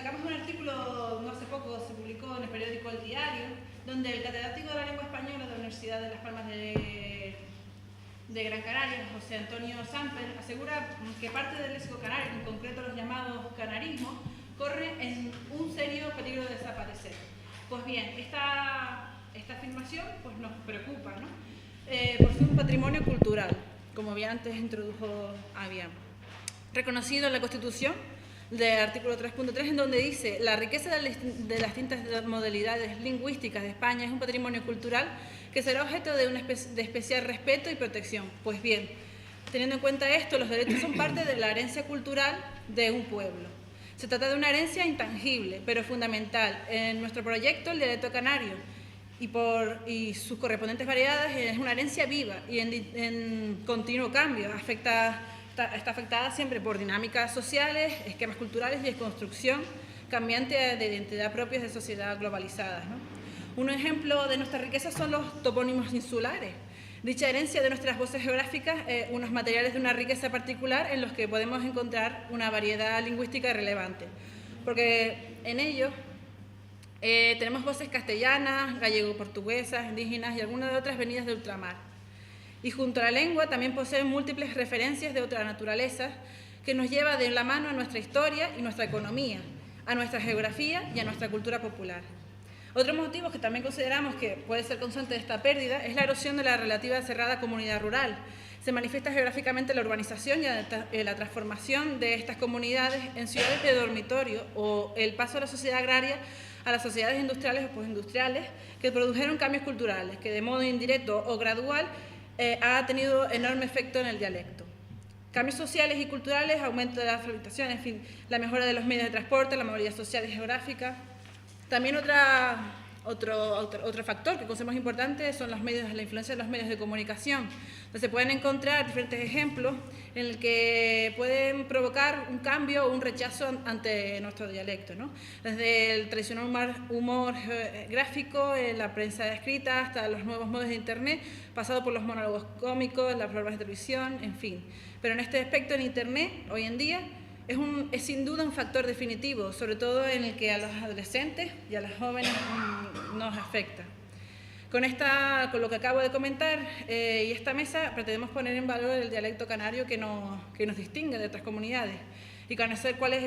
sacamos un artículo no hace poco, se publicó en el periódico El Diario, donde el catedrático de la lengua española de la Universidad de Las Palmas de Gran Canaria, José Antonio Samper, asegura que parte del léxico canario, en concreto los llamados canarismos, corre en un serio peligro de desaparecer. Pues bien, esta afirmación pues nos preocupa, ¿no? Por ser un patrimonio cultural, como bien antes introdujo Avian. Reconocido en la Constitución, del artículo 3.3, en donde dice: la riqueza de las distintas modalidades lingüísticas de España es un patrimonio cultural que será objeto de especial respeto y protección. Pues bien, teniendo en cuenta esto, los derechos son parte de la herencia cultural de un pueblo. Se trata de una herencia intangible, pero fundamental. En nuestro proyecto, el dialecto canario y sus correspondientes variedades, es una herencia viva y en continuo cambio. Está afectada siempre por dinámicas sociales, esquemas culturales y de construcción cambiante de identidad propias de sociedades globalizadas, ¿no? Un ejemplo de nuestra riqueza son los topónimos insulares. Dicha herencia de nuestras voces geográficas, unos materiales de una riqueza particular en los que podemos encontrar una variedad lingüística relevante, porque en ellos tenemos voces castellanas, gallego-portuguesas, indígenas y algunas de otras venidas de ultramar. Y junto a la lengua también poseen múltiples referencias de otra naturaleza que nos lleva de la mano a nuestra historia y nuestra economía, a nuestra geografía y a nuestra cultura popular. Otro motivo que también consideramos que puede ser causante de esta pérdida es la erosión de la relativa cerrada comunidad rural. Se manifiesta geográficamente la urbanización y la transformación de estas comunidades en ciudades de dormitorio o el paso de la sociedad agraria a las sociedades industriales o postindustriales que produjeron cambios culturales que de modo indirecto o gradual ha tenido enorme efecto en el dialecto. Cambios sociales y culturales, aumento de la alfabetización, en fin, la mejora de los medios de transporte, la movilidad social y geográfica. También otro factor que consideramos importante son la influencia de los medios de comunicación, donde se pueden encontrar diferentes ejemplos en el que pueden provocar un cambio o un rechazo ante nuestro dialecto, ¿no? Desde el tradicional humor gráfico, la prensa escrita, hasta los nuevos modos de Internet, pasado por los monólogos cómicos, las programas de televisión, en fin. Pero en este aspecto, en Internet, hoy en día, es sin duda un factor definitivo, sobre todo en el que a los adolescentes y a los jóvenes nos afecta. Con lo que acabo de comentar y esta mesa pretendemos poner en valor el dialecto canario que nos distingue de otras comunidades y conocer cuáles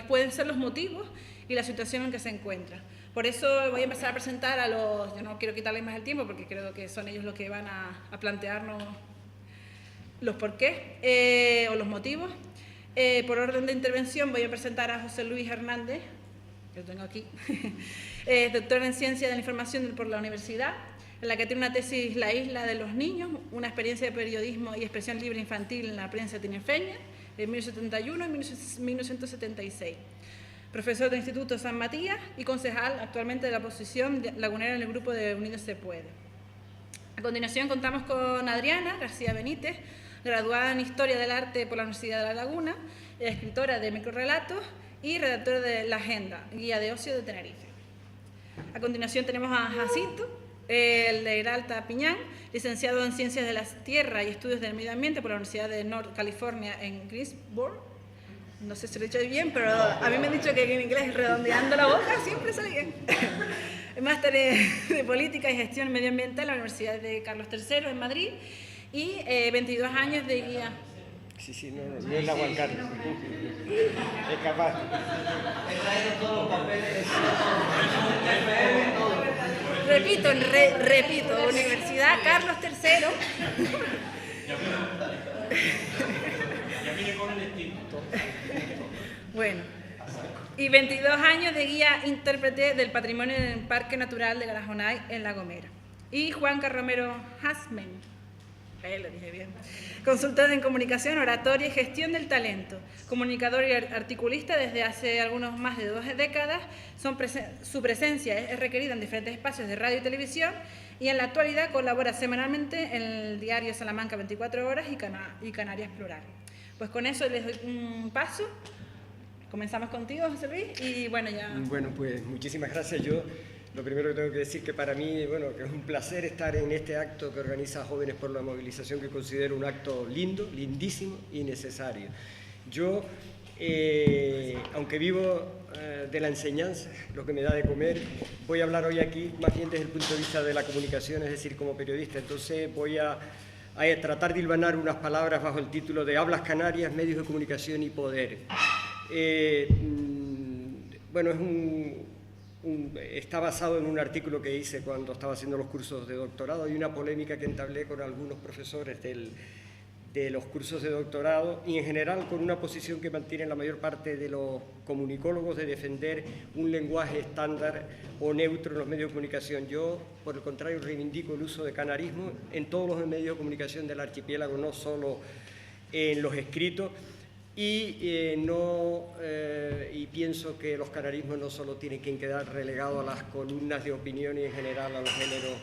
pueden ser los motivos y la situación en que se encuentra. Por eso voy a empezar a presentar yo no quiero quitarles más el tiempo porque creo que son ellos los que van a plantearnos los porqués o los motivos. Por orden de intervención voy a presentar a José Luis Hernández, que lo tengo aquí, doctor en Ciencia de la Información por la Universidad, en la que tiene una tesis La isla de los niños, una experiencia de periodismo y expresión libre infantil en la prensa tinerfeña, en 1971 y 1976. Profesor del Instituto San Matías y concejal actualmente de la oposición lagunera en el grupo de Unidos se puede. A continuación contamos con Adriana García Benítez, graduada en Historia del Arte por la Universidad de La Laguna, escritora de microrrelatos y redactora de La Agenda, guía de ocio de Tenerife. A continuación tenemos a Jacinto, el de Heralta Piñán, licenciado en Ciencias de la Tierra y Estudios del Medio Ambiente por la Universidad de North California en Greensboro. No sé si lo he dicho bien, pero a mí me han dicho que en inglés, redondeando la boca, siempre sale bien. Máster de Política y Gestión Medioambiental en la Universidad de Carlos III en Madrid y 22 años de guía. Sí, no es la Juan Carlos. Es capaz. He traído todos los papeles. Repito, Universidad Carlos III. Ya viene con el distinto. Bueno, y 22 años de guía intérprete del patrimonio del Parque Natural de Garajonay en La Gomera. Y Juanca Romero Hasmen, lo dije bien, consultor en comunicación, oratoria y gestión del talento, comunicador y articulista desde hace algunos más de 2 décadas. Su presencia es requerida en diferentes espacios de radio y televisión y en la actualidad colabora semanalmente en el diario Salamanca 24 horas y Canarias Plural. Pues con eso les doy un paso. Comenzamos contigo, José Luis, y bueno, ya... Bueno, pues muchísimas gracias. Yo lo primero que tengo que decir que para mí, bueno, que es un placer estar en este acto que organiza Jóvenes por la Movilización, que considero un acto lindo, lindísimo y necesario. Yo Aunque vivo de la enseñanza, lo que me da de comer, voy a hablar hoy aquí más bien desde el punto de vista de la comunicación, es decir, como periodista. Entonces voy a tratar de hilvanar unas palabras bajo el título de Hablas Canarias, medios de comunicación y poder. Bueno, está basado en un artículo que hice cuando estaba haciendo los cursos de doctorado y una polémica que entablé con algunos profesores de los cursos de doctorado y en general con una posición que mantienen la mayor parte de los comunicólogos de defender un lenguaje estándar o neutro en los medios de comunicación. Yo, por el contrario, reivindico el uso de canarismo en todos los medios de comunicación del archipiélago, no solo en los escritos, y pienso que los canarismos no solo tienen que quedar relegados a las columnas de opinión y en general a los géneros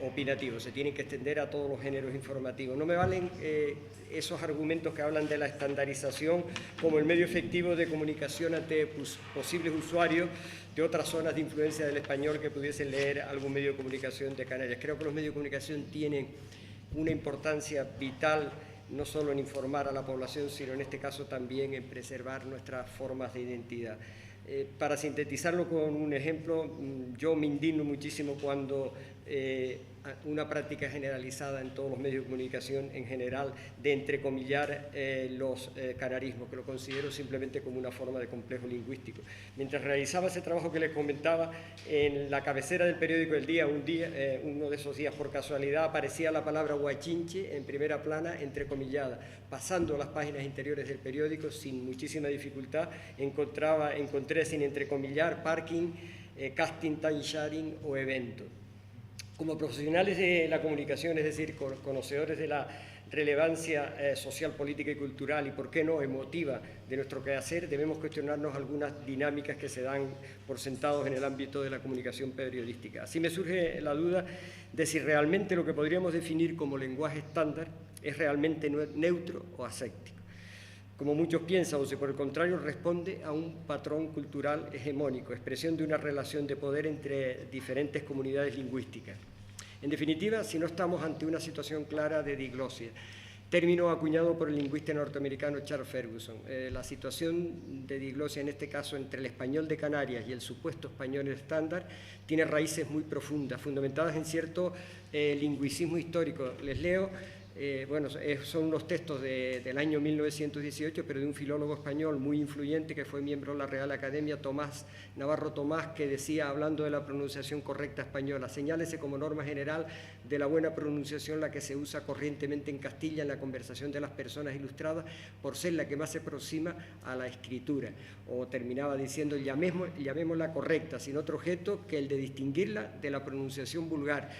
opinativos, se tienen que extender a todos los géneros informativos. No me valen esos argumentos que hablan de la estandarización como el medio efectivo de comunicación ante posibles usuarios de otras zonas de influencia del español que pudiesen leer algún medio de comunicación de Canarias. Creo que los medios de comunicación tienen una importancia vital no solo en informar a la población, sino en este caso también en preservar nuestras formas de identidad. Para sintetizarlo con un ejemplo, yo me indigno muchísimo cuando una práctica generalizada en todos los medios de comunicación en general de entrecomillar los canarismos, que lo considero simplemente como una forma de complejo lingüístico. Mientras realizaba ese trabajo que les comentaba, en la cabecera del periódico El Día, uno de esos días por casualidad, aparecía la palabra huachinche en primera plana, entrecomillada. Pasando las páginas interiores del periódico, sin muchísima dificultad, encontré sin entrecomillar parking, casting, time sharing o evento. Como profesionales de la comunicación, es decir, conocedores de la relevancia social, política y cultural y, por qué no, emotiva de nuestro quehacer, debemos cuestionarnos algunas dinámicas que se dan por sentados en el ámbito de la comunicación periodística. Así me surge la duda de si realmente lo que podríamos definir como lenguaje estándar es realmente neutro o aséptico, como muchos piensan, o si por el contrario responde a un patrón cultural hegemónico, expresión de una relación de poder entre diferentes comunidades lingüísticas. En definitiva, si no estamos ante una situación clara de diglosia, término acuñado por el lingüista norteamericano Charles Ferguson. La situación de diglosia, en este caso entre el español de Canarias y el supuesto español estándar, tiene raíces muy profundas, fundamentadas en cierto lingüicismo histórico. Les leo. Son unos textos del año 1918, pero de un filólogo español muy influyente que fue miembro de la Real Academia, Tomás Navarro Tomás, que decía, hablando de la pronunciación correcta española: señálese como norma general de la buena pronunciación la que se usa corrientemente en Castilla en la conversación de las personas ilustradas, por ser la que más se aproxima a la escritura. O terminaba diciendo, llamémosla correcta, sin otro objeto que el de distinguirla de la pronunciación vulgar.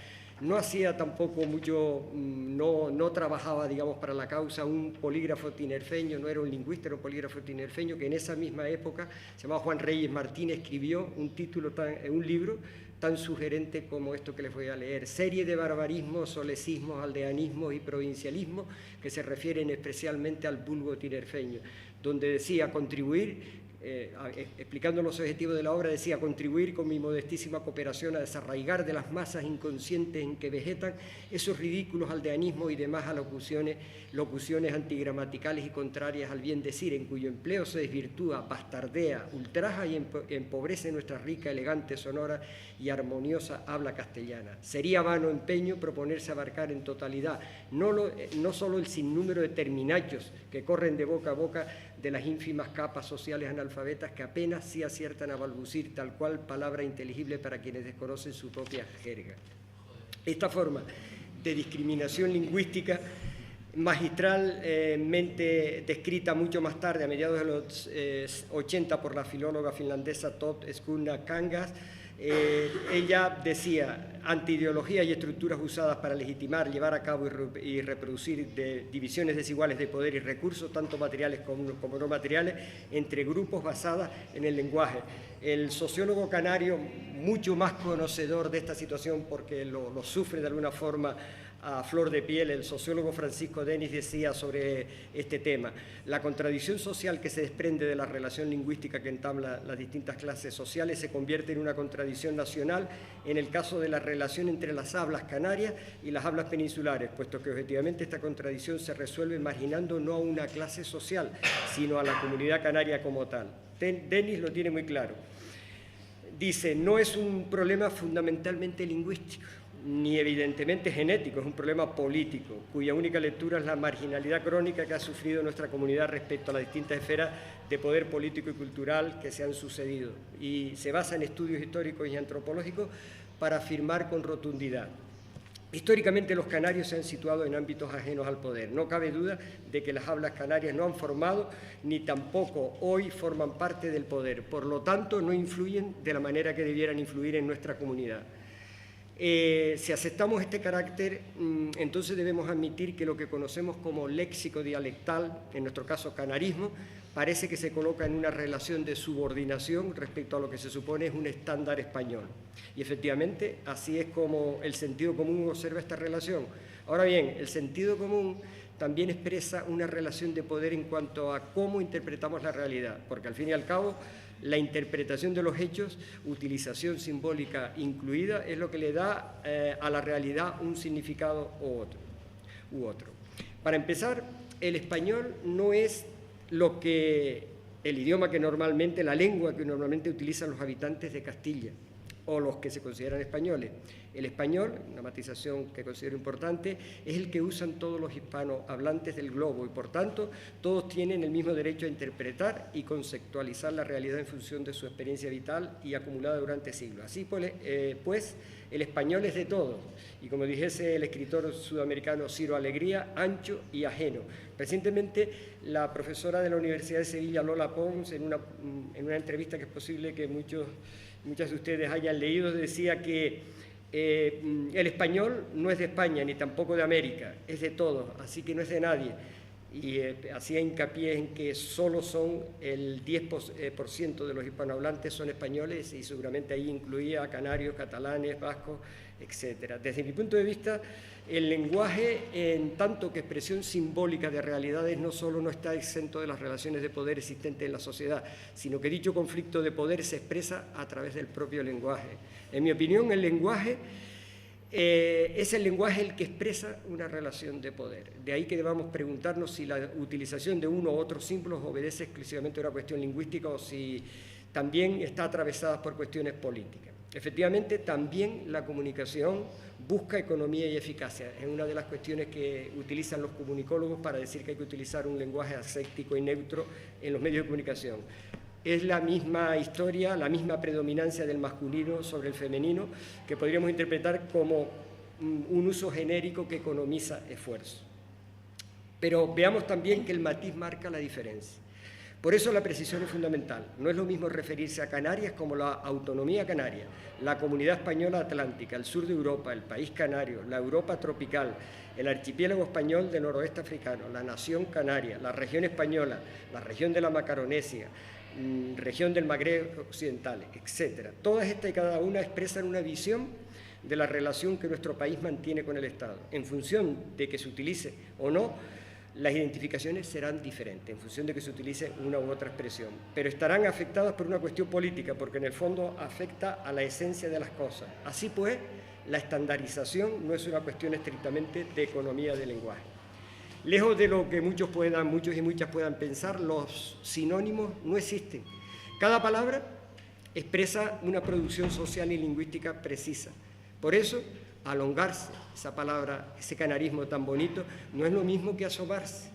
No hacía tampoco mucho, no trabajaba, digamos, para la causa un polígrafo tinerfeño, no era un lingüista, era un polígrafo tinerfeño que en esa misma época, se llamaba Juan Reyes Martínez, escribió un libro tan sugerente como esto que les voy a leer: serie de barbarismos, solecismos, aldeanismos y provincialismos que se refieren especialmente al vulgo tinerfeño, donde decía contribuir. Explicando los objetivos de la obra, decía: contribuir con mi modestísima cooperación a desarraigar de las masas inconscientes en que vegetan esos ridículos aldeanismos y demás locuciones antigramaticales y contrarias al bien decir, en cuyo empleo se desvirtúa, bastardea, ultraja y empobrece nuestra rica, elegante, sonora y armoniosa habla castellana. Sería vano empeño proponerse abarcar en totalidad no solo el sinnúmero de terminachos que corren de boca a boca de las ínfimas capas sociales analfabetas que apenas sí aciertan a balbucir tal cual palabra inteligible para quienes desconocen su propia jerga. Esta forma de discriminación lingüística, magistralmente descrita mucho más tarde, a mediados de los 80, por la filóloga finlandesa Todd Skuna Kangas, ella decía: antiideología y estructuras usadas para legitimar, llevar a cabo y reproducir divisiones desiguales de poder y recursos, tanto materiales como no materiales, entre grupos basadas en el lenguaje. El sociólogo canario, mucho más conocedor de esta situación porque lo sufre de alguna forma a flor de piel. El sociólogo Francisco Denis decía sobre este tema: la contradicción social que se desprende de la relación lingüística que entablan las distintas clases sociales se convierte en una contradicción nacional en el caso de la relación entre las hablas canarias y las hablas peninsulares, puesto que objetivamente esta contradicción se resuelve marginando no a una clase social, sino a la comunidad canaria como tal. Denis lo tiene muy claro. Dice, no es un problema fundamentalmente lingüístico, ni evidentemente genético, es un problema político, cuya única lectura es la marginalidad crónica que ha sufrido nuestra comunidad respecto a las distintas esferas de poder político y cultural que se han sucedido, y se basa en estudios históricos y antropológicos para afirmar con rotundidad. Históricamente los canarios se han situado en ámbitos ajenos al poder. No cabe duda de que las hablas canarias no han formado ni tampoco hoy forman parte del poder. Por lo tanto, no influyen de la manera que debieran influir en nuestra comunidad. Si aceptamos este carácter, entonces debemos admitir que lo que conocemos como léxico dialectal, en nuestro caso canarismo, parece que se coloca en una relación de subordinación respecto a lo que se supone es un estándar español. Y efectivamente, así es como el sentido común observa esta relación. Ahora bien, el sentido común también expresa una relación de poder en cuanto a cómo interpretamos la realidad, porque al fin y al cabo, la interpretación de los hechos, utilización simbólica incluida, es lo que le da a la realidad un significado u otro. Para empezar, el español no es el idioma que normalmente, la lengua que normalmente utilizan los habitantes de Castilla o los que se consideran españoles. El español, una matización que considero importante, es el que usan todos los hispanohablantes del globo y, por tanto, todos tienen el mismo derecho a interpretar y conceptualizar la realidad en función de su experiencia vital y acumulada durante siglos. Así pues, el español es de todos y, como dijese el escritor sudamericano Ciro Alegría, ancho y ajeno. Recientemente, la profesora de la Universidad de Sevilla, Lola Pons, en una entrevista que es posible que muchas de ustedes hayan leído, decía que el español no es de España ni tampoco de América, es de todos, así que no es de nadie. Y hacía hincapié en que solo son el 10% de los hispanohablantes son españoles y seguramente ahí incluía a canarios, catalanes, vascos, etc. Desde mi punto de vista, el lenguaje, en tanto que expresión simbólica de realidades, no solo no está exento de las relaciones de poder existentes en la sociedad, sino que dicho conflicto de poder se expresa a través del propio lenguaje. En mi opinión, el lenguaje es el lenguaje el que expresa una relación de poder. De ahí que debamos preguntarnos si la utilización de uno u otros símbolos obedece exclusivamente a una cuestión lingüística o si también está atravesada por cuestiones políticas. Efectivamente, también la comunicación busca economía y eficacia. Es una de las cuestiones que utilizan los comunicólogos para decir que hay que utilizar un lenguaje aséptico y neutro en los medios de comunicación. Es la misma historia, la misma predominancia del masculino sobre el femenino, que podríamos interpretar como un uso genérico que economiza esfuerzo. Pero veamos también que el matiz marca la diferencia. Por eso la precisión es fundamental. No es lo mismo referirse a Canarias como la autonomía canaria, la comunidad española atlántica, el sur de Europa, el país canario, la Europa tropical, el archipiélago español del noroeste africano, la nación canaria, la región española, la región de la Macaronesia, región del Magreb occidental, etc. Todas estas y cada una expresan una visión de la relación que nuestro país mantiene con el Estado. En función de que se utilice o no, las identificaciones serán diferentes, en función de que se utilice una u otra expresión, pero estarán afectadas por una cuestión política, porque en el fondo afecta a la esencia de las cosas. Así pues, la estandarización no es una cuestión estrictamente de economía del lenguaje. Lejos de lo que muchos y muchas puedan pensar, los sinónimos no existen. Cada palabra expresa una producción social y lingüística precisa. Por eso, alongarse, esa palabra, ese canarismo tan bonito, no es lo mismo que asomarse.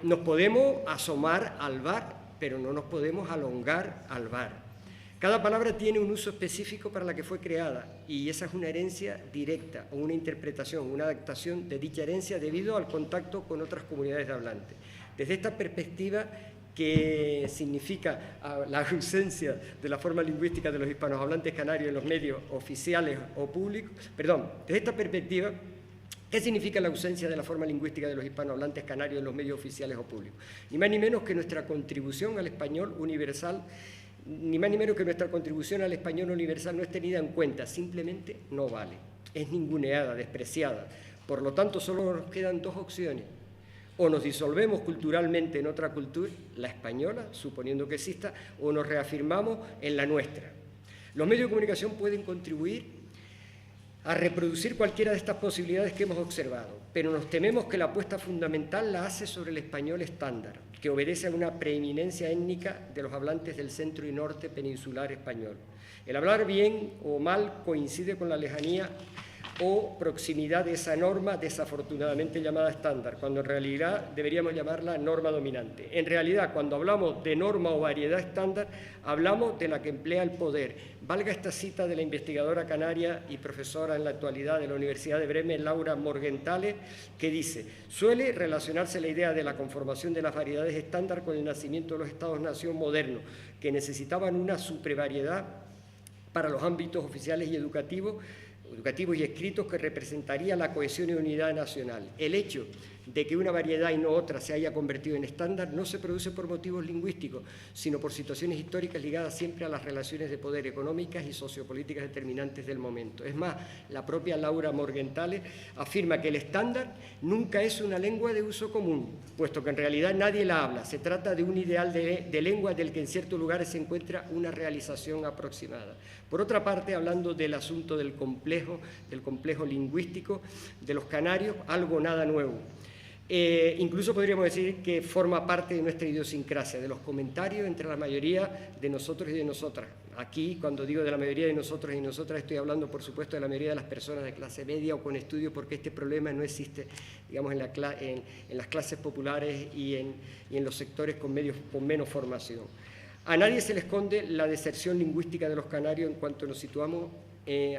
Nos podemos asomar al bar, pero no nos podemos alongar al bar. Cada palabra tiene un uso específico para la que fue creada y esa es una herencia directa o una interpretación, una adaptación de dicha herencia debido al contacto con otras comunidades de hablantes. Desde esta perspectiva, que significa la ausencia de la forma lingüística de los hispanohablantes canarios en los medios oficiales o públicos, desde esta perspectiva, ¿qué significa la ausencia de la forma lingüística de los hispanohablantes canarios en los medios oficiales o públicos? Ni más ni menos que nuestra contribución al español universal ni más ni menos que nuestra contribución al español universal no es tenida en cuenta, simplemente no vale, es ninguneada, despreciada. Por lo tanto, solo nos quedan dos opciones: o nos disolvemos culturalmente en otra cultura, la española, suponiendo que exista, o nos reafirmamos en la nuestra. Los medios de comunicación pueden contribuir a reproducir cualquiera de estas posibilidades que hemos observado, pero nos tememos que la apuesta fundamental la hace sobre el español estándar, que obedece a una preeminencia étnica de los hablantes del centro y norte peninsular español. El hablar bien o mal coincide con la lejanía o proximidad de esa norma desafortunadamente llamada estándar, cuando en realidad deberíamos llamarla norma dominante. En realidad, cuando hablamos de norma o variedad estándar, hablamos de la que emplea el poder. Valga esta cita de la investigadora canaria y profesora en la actualidad de la Universidad de Bremen, Laura Morgenthaler, que dice: suele relacionarse la idea de la conformación de las variedades estándar con el nacimiento de los estados-nación modernos, que necesitaban una suprevariedad para los ámbitos oficiales y educativos y escritos que representaría la cohesión y unidad nacional. El hecho de que una variedad y no otra se haya convertido en estándar no se produce por motivos lingüísticos, sino por situaciones históricas ligadas siempre a las relaciones de poder económicas y sociopolíticas determinantes del momento. Es más, la propia Laura Morgenthaler afirma que el estándar nunca es una lengua de uso común, puesto que en realidad nadie la habla. Se trata de un ideal de lengua del que en ciertos lugares se encuentra una realización aproximada. Por otra parte, hablando del asunto del complejo lingüístico de los canarios, algo nada nuevo. Incluso podríamos decir que forma parte de nuestra idiosincrasia, de los comentarios entre la mayoría de nosotros y de nosotras. Aquí, cuando digo de la mayoría de nosotros y nosotras, estoy hablando, por supuesto, de la mayoría de las personas de clase media o con estudios, porque este problema no existe, digamos, en las clases populares y en los sectores con menos formación. A nadie se le esconde la deserción lingüística de los canarios en cuanto nos situamos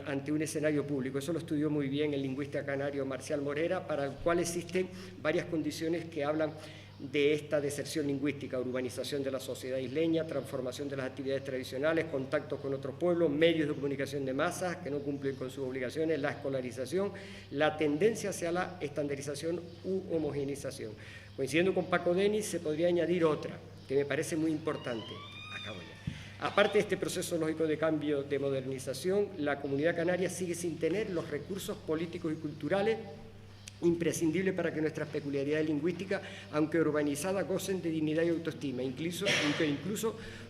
ante un escenario público. Eso lo estudió muy bien el lingüista canario Marcial Morera, para el cual existen varias condiciones que hablan de esta deserción lingüística: urbanización de la sociedad isleña, transformación de las actividades tradicionales, contactos con otros pueblos, medios de comunicación de masas que no cumplen con sus obligaciones, la escolarización, la tendencia hacia la estandarización u homogeneización. Coincidiendo con Paco Denis, se podría añadir otra, que me parece muy importante. Acabo ya. Aparte de este proceso lógico de cambio, de modernización, la comunidad canaria sigue sin tener los recursos políticos y culturales imprescindibles para que nuestras peculiaridades lingüísticas, aunque urbanizadas, gocen de dignidad y autoestima, incluso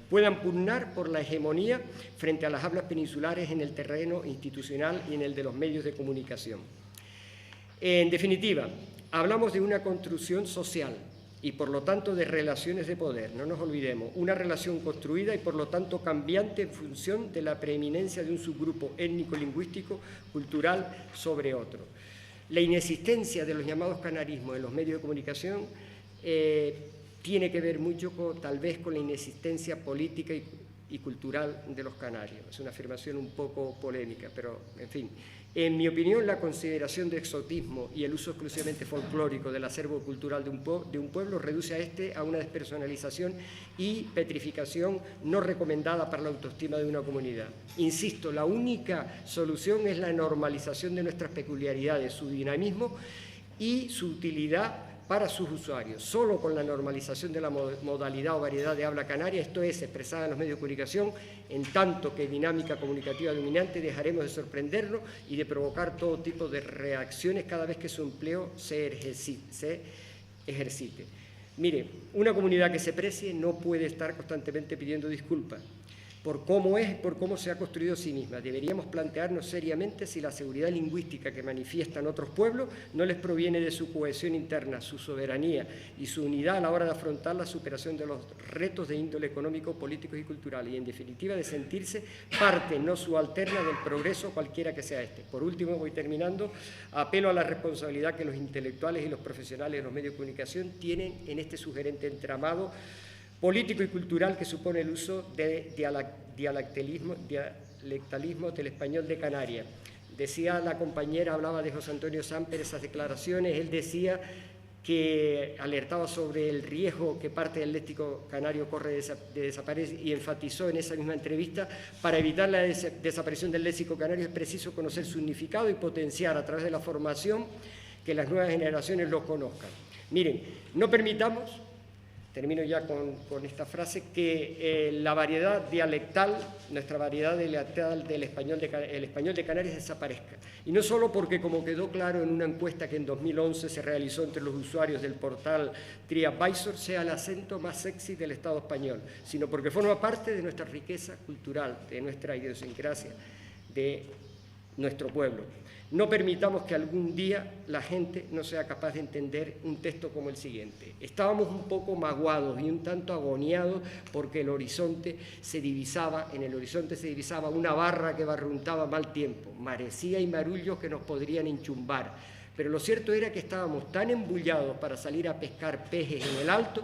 puedan pugnar por la hegemonía frente a las hablas peninsulares en el terreno institucional y en el de los medios de comunicación. En definitiva, hablamos de una construcción social y por lo tanto de relaciones de poder, no nos olvidemos, una relación construida y por lo tanto cambiante en función de la preeminencia de un subgrupo étnico-lingüístico cultural sobre otro. La inexistencia de los llamados canarismos en los medios de comunicación tiene que ver mucho tal vez con la inexistencia política y cultural de los canarios. Es una afirmación un poco polémica, pero en fin. En mi opinión, la consideración de exotismo y el uso exclusivamente folclórico del acervo cultural de un pueblo reduce a este a una despersonalización y petrificación no recomendada para la autoestima de una comunidad. Insisto, la única solución es la normalización de nuestras peculiaridades, su dinamismo y su utilidad para sus usuarios. Solo con la normalización de la modalidad o variedad de habla canaria, esto es, expresada en los medios de comunicación, en tanto que dinámica comunicativa dominante, dejaremos de sorprendernos y de provocar todo tipo de reacciones cada vez que su empleo se ejercite. Mire, una comunidad que se precie no puede estar constantemente pidiendo disculpas por cómo es, por cómo se ha construido a sí misma. Deberíamos plantearnos seriamente si la seguridad lingüística que manifiestan otros pueblos no les proviene de su cohesión interna, su soberanía y su unidad a la hora de afrontar la superación de los retos de índole económico, político y cultural, y en definitiva de sentirse parte no subalterna del progreso cualquiera que sea este. Por último, voy terminando, apelo a la responsabilidad que los intelectuales y los profesionales de los medios de comunicación tienen en este sugerente entramado político y cultural que supone el uso de dialectalismo del español de Canarias. Decía la compañera, hablaba de José Antonio Samper, esas declaraciones, él decía que alertaba sobre el riesgo que parte del léxico canario corre de desaparecer y enfatizó en esa misma entrevista: para evitar la desaparición del léxico canario es preciso conocer su significado y potenciar a través de la formación que las nuevas generaciones lo conozcan. Miren, no permitamos termino ya con esta frase, que la variedad dialectal, nuestra variedad dialectal del español de Canarias desaparezca. Y no solo porque, como quedó claro en una encuesta que en 2011 se realizó entre los usuarios del portal TripAdvisor, sea el acento más sexy del Estado español, sino porque forma parte de nuestra riqueza cultural, de nuestra idiosincrasia, de nuestro pueblo. No permitamos que algún día la gente no sea capaz de entender un texto como el siguiente. Estábamos un poco maguados y un tanto agoniados porque en el horizonte se divisaba una barra que barruntaba mal tiempo, marecía y marullos que nos podrían enchumbar. Pero lo cierto era que estábamos tan embullados para salir a pescar peces en el alto,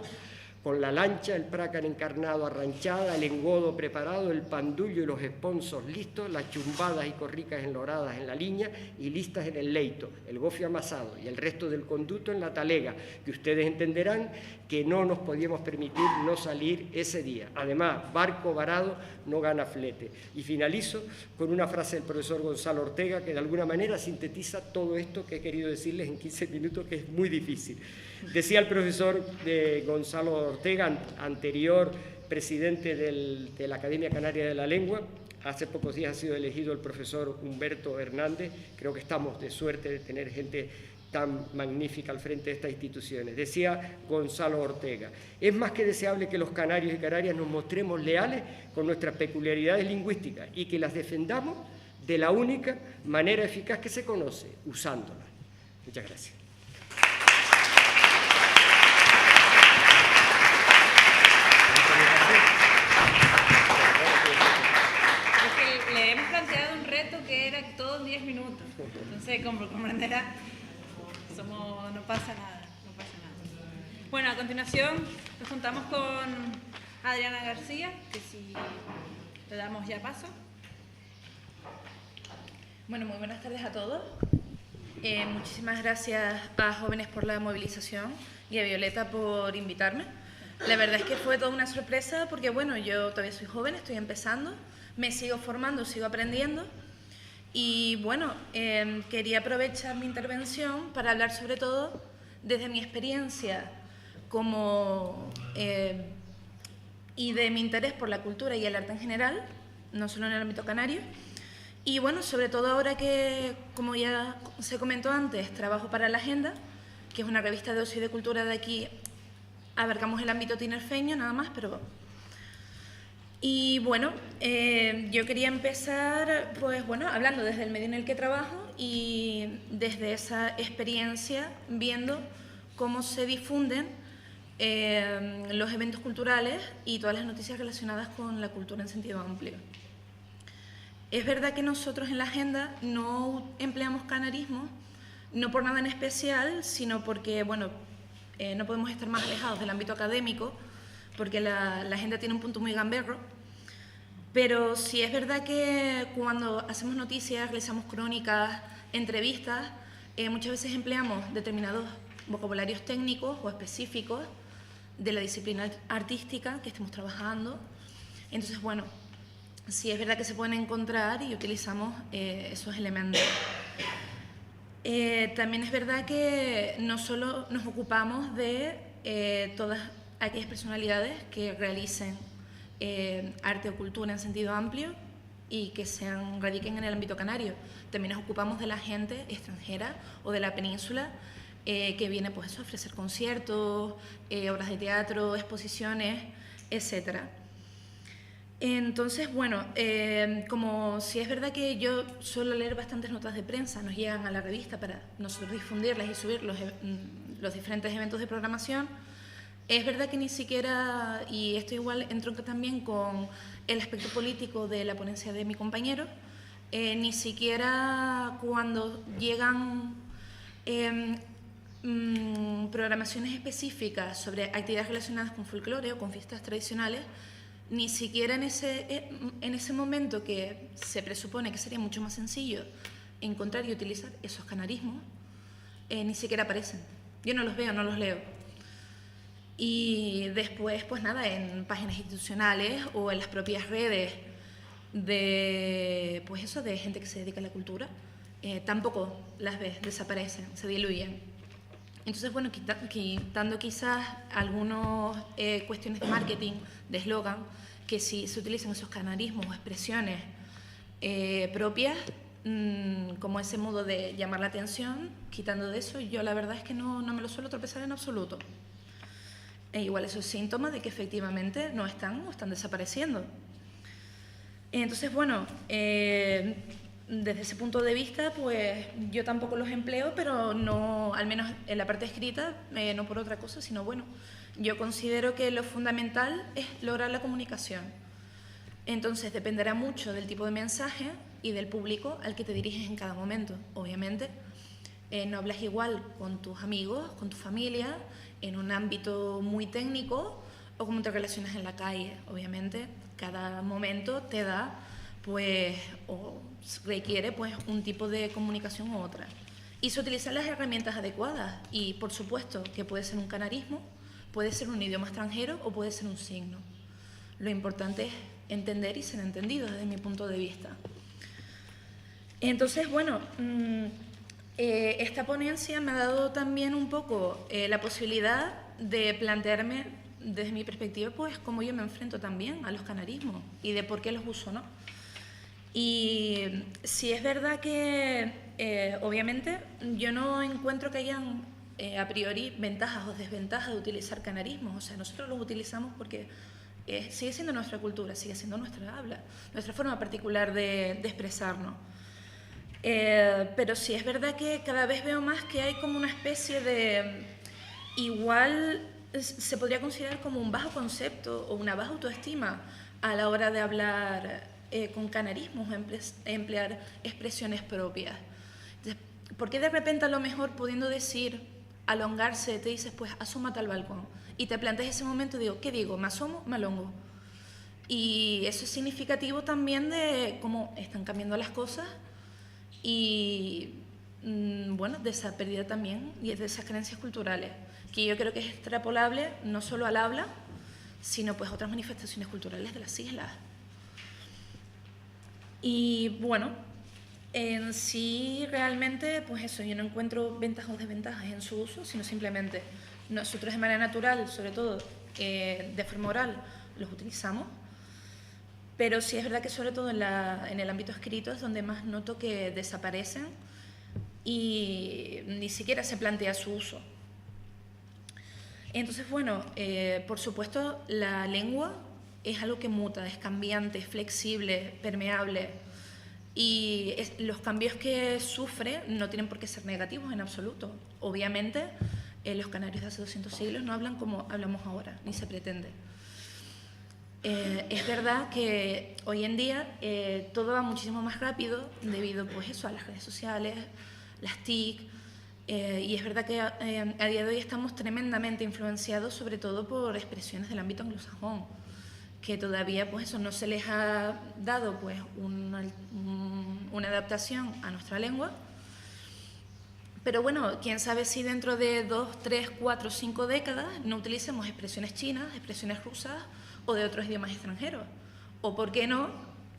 con la lancha, el prácan encarnado arranchada, el engodo preparado, el pandullo y los esponsos listos, las chumbadas y corricas enloradas en la liña y listas en el leito, el gofio amasado y el resto del conducto en la talega, que ustedes entenderán que no nos podíamos permitir no salir ese día. Además, barco varado no gana flete. Y finalizo con una frase del profesor Gonzalo Ortega que de alguna manera sintetiza todo esto que he querido decirles en 15 minutos, que es muy difícil. Decía el profesor Gonzalo Ortega, anterior presidente de la Academia Canaria de la Lengua, hace pocos días ha sido elegido el profesor Humberto Hernández, creo que estamos de suerte de tener gente tan magnífica al frente de estas instituciones. Decía Gonzalo Ortega, es más que deseable que los canarios y canarias nos mostremos leales con nuestras peculiaridades lingüísticas y que las defendamos de la única manera eficaz que se conoce, usándolas. Muchas gracias. Le hemos planteado un reto que era todo en 10 minutos. Entonces, como comprenderá, no pasa nada. Bueno, a continuación nos juntamos con Adriana García, que si le damos ya paso. Bueno, muy buenas tardes a todos. Muchísimas gracias a Jóvenes por la movilización y a Violeta por invitarme. La verdad es que fue toda una sorpresa porque, bueno, yo todavía soy joven, estoy empezando, me sigo formando, sigo aprendiendo y, bueno, quería aprovechar mi intervención para hablar sobre todo desde mi experiencia y de mi interés por la cultura y el arte en general, no solo en el ámbito canario. Y bueno, sobre todo ahora que, como ya se comentó antes, trabajo para La Agenda, que es una revista de ocio y de cultura de aquí, abarcamos el ámbito tinerfeño nada más, pero... Y bueno, yo quería empezar, pues bueno, hablando desde el medio en el que trabajo y desde esa experiencia viendo cómo se difunden los eventos culturales y todas las noticias relacionadas con la cultura en sentido amplio. Es verdad que nosotros en La Agenda no empleamos canarismo, no por nada en especial, sino porque, bueno, no podemos estar más alejados del ámbito académico, porque la Agenda tiene un punto muy gamberro, pero sí es verdad que cuando hacemos noticias, realizamos crónicas, entrevistas, muchas veces empleamos determinados vocabularios técnicos o específicos de la disciplina artística que estemos trabajando. Entonces, bueno, sí es verdad que se pueden encontrar y utilizamos esos elementos. También es verdad que no solo nos ocupamos de todas aquellas personalidades que realicen arte o cultura en sentido amplio y que radiquen en el ámbito canario. También nos ocupamos de la gente extranjera o de la península que viene pues, a ofrecer conciertos, obras de teatro, exposiciones, etc. Entonces, bueno, como sí es verdad que yo suelo leer bastantes notas de prensa, nos llegan a la revista para nosotros difundirlas y subir los diferentes eventos de programación, es verdad que ni siquiera, y esto igual entronca también con el aspecto político de la ponencia de mi compañero, ni siquiera cuando llegan programaciones específicas sobre actividades relacionadas con folclore o con fiestas tradicionales, ni siquiera en ese momento que se presupone que sería mucho más sencillo encontrar y utilizar esos canarismos, ni siquiera aparecen. Yo no los veo, no los leo. Y después, pues nada, en páginas institucionales o en las propias redes de, pues eso, de gente que se dedica a la cultura, tampoco las ves, desaparecen, se diluyen. Entonces, bueno, quitando quizás algunas cuestiones de marketing, de eslogan, que si se utilizan esos canarismos o expresiones propias, como ese modo de llamar la atención, quitando de eso, yo la verdad es que no me lo suelo tropezar en absoluto. E igual eso es síntoma de que efectivamente no están o están desapareciendo. Entonces, bueno, desde ese punto de vista, pues yo tampoco los empleo, pero no, al menos en la parte escrita, no por otra cosa, sino bueno, yo considero que lo fundamental es lograr la comunicación. Entonces dependerá mucho del tipo de mensaje y del público al que te diriges en cada momento. Obviamente, no hablas igual con tus amigos, con tu familia, en un ámbito muy técnico o como te relacionas en la calle. Obviamente, cada momento te da, pues, o requiere, pues, un tipo de comunicación u otra. Y se utilizan las herramientas adecuadas y, por supuesto, que puede ser un canarismo, puede ser un idioma extranjero o puede ser un signo. Lo importante es entender y ser entendido desde mi punto de vista. Entonces, bueno, esta ponencia me ha dado también un poco la posibilidad de plantearme desde mi perspectiva, pues, cómo yo me enfrento también a los canarismos y de por qué los uso, ¿no? Y si es verdad que, obviamente, yo no encuentro que hayan a priori ventajas o desventajas de utilizar canarismos. O sea, nosotros los utilizamos porque sigue siendo nuestra cultura, sigue siendo nuestra habla, nuestra forma particular de expresarnos. Pero sí es verdad que cada vez veo más que hay como una especie de... Igual se podría considerar como un bajo concepto o una baja autoestima a la hora de hablar con canarismos, emplear expresiones propias. Entonces, ¿por qué de repente a lo mejor pudiendo decir, alongarse, te dices, pues asómate al balcón? Y te planteas ese momento y digo, ¿qué digo? ¿Me asomo? ¿Me alongo? Y eso es significativo también de cómo están cambiando las cosas y, bueno, de esa pérdida también y de esas creencias culturales, que yo creo que es extrapolable no solo al habla, sino pues a otras manifestaciones culturales de las islas. Y bueno, en sí realmente, pues eso, yo no encuentro ventajas o desventajas en su uso, sino simplemente nosotros de manera natural, sobre todo de forma oral, los utilizamos, pero sí es verdad que sobre todo en el ámbito escrito es donde más noto que desaparecen y ni siquiera se plantea su uso. Entonces, bueno, por supuesto la lengua es algo que muta, es cambiante, es flexible, permeable y los cambios que sufre no tienen por qué ser negativos en absoluto. Obviamente, los canarios de hace 200 siglos no hablan como hablamos ahora, ni se pretende. Es verdad que hoy en día todo va muchísimo más rápido debido pues eso, a las redes sociales, las TIC, y es verdad que a día de hoy estamos tremendamente influenciados sobre todo por expresiones del ámbito anglosajón, que todavía pues eso no se les ha dado pues una adaptación a nuestra lengua. Pero bueno, quién sabe si dentro de 2, 3, 4, 5 décadas no utilicemos expresiones chinas, expresiones rusas o de otros idiomas extranjeros. O por qué no,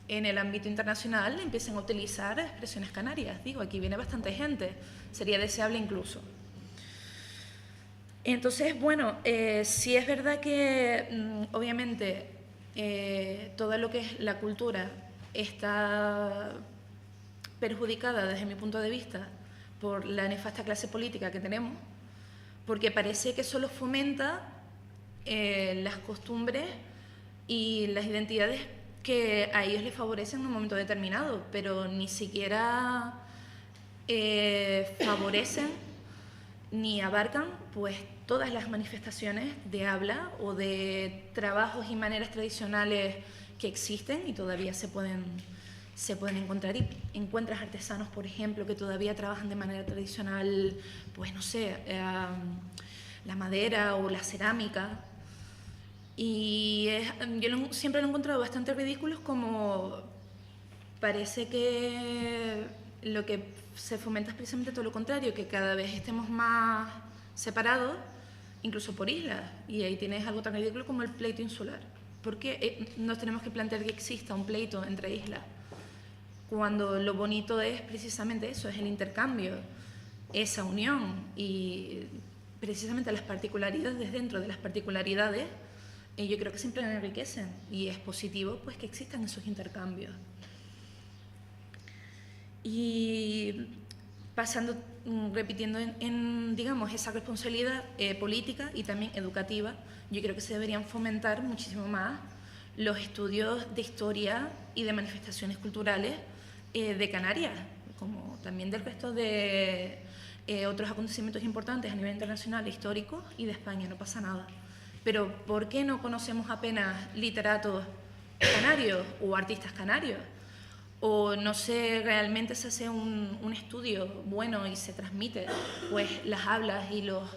en el ámbito internacional empiecen a utilizar expresiones canarias. Digo, aquí viene bastante gente, sería deseable incluso. Entonces, bueno, sí es verdad que obviamente todo lo que es la cultura está perjudicada desde mi punto de vista por la nefasta clase política que tenemos, porque parece que solo fomenta las costumbres y las identidades que a ellos les favorecen en un momento determinado, pero ni siquiera favorecen ni abarcan pues todas las manifestaciones de habla o de trabajos y maneras tradicionales que existen y todavía se pueden encontrar, y encuentras artesanos, por ejemplo, que todavía trabajan de manera tradicional, pues no sé, la madera o la cerámica. Y yo siempre lo he encontrado bastante ridículos, como parece que lo que se fomenta es precisamente todo lo contrario, que cada vez estemos más separados, incluso por islas. Y ahí tienes algo tan ridículo como el pleito insular. ¿Por qué nos tenemos que plantear que exista un pleito entre islas? Cuando lo bonito es precisamente eso, es el intercambio, esa unión, y precisamente las particularidades dentro de las particularidades, yo creo que siempre enriquecen y es positivo pues que existan esos intercambios. Y pasando, repitiendo en digamos, esa responsabilidad política y también educativa, yo creo que se deberían fomentar muchísimo más los estudios de historia y de manifestaciones culturales de Canarias, como también del resto de otros acontecimientos importantes a nivel internacional, históricos y de España, no pasa nada. Pero ¿por qué no conocemos apenas literatos canarios o artistas canarios? O no sé, realmente se hace un estudio bueno y se transmite pues las hablas y los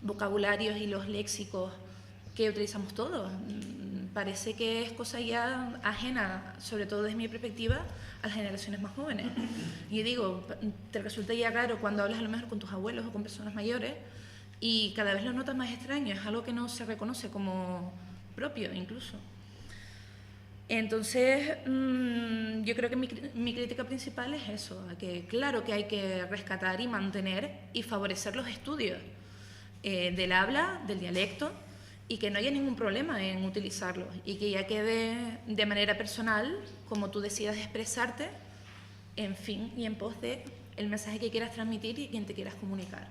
vocabularios y los léxicos que utilizamos todos. Parece que es cosa ya ajena, sobre todo desde mi perspectiva, a las generaciones más jóvenes. Y digo, te resulta ya raro cuando hablas a lo mejor con tus abuelos o con personas mayores y cada vez lo notas más extraño, es algo que no se reconoce como propio incluso. Entonces, yo creo que mi crítica principal es eso, a que claro que hay que rescatar y mantener y favorecer los estudios del habla, del dialecto, y que no haya ningún problema en utilizarlos, y que ya quede de manera personal, como tú decidas expresarte, en fin, y en pos de el mensaje que quieras transmitir y quien te quieras comunicar.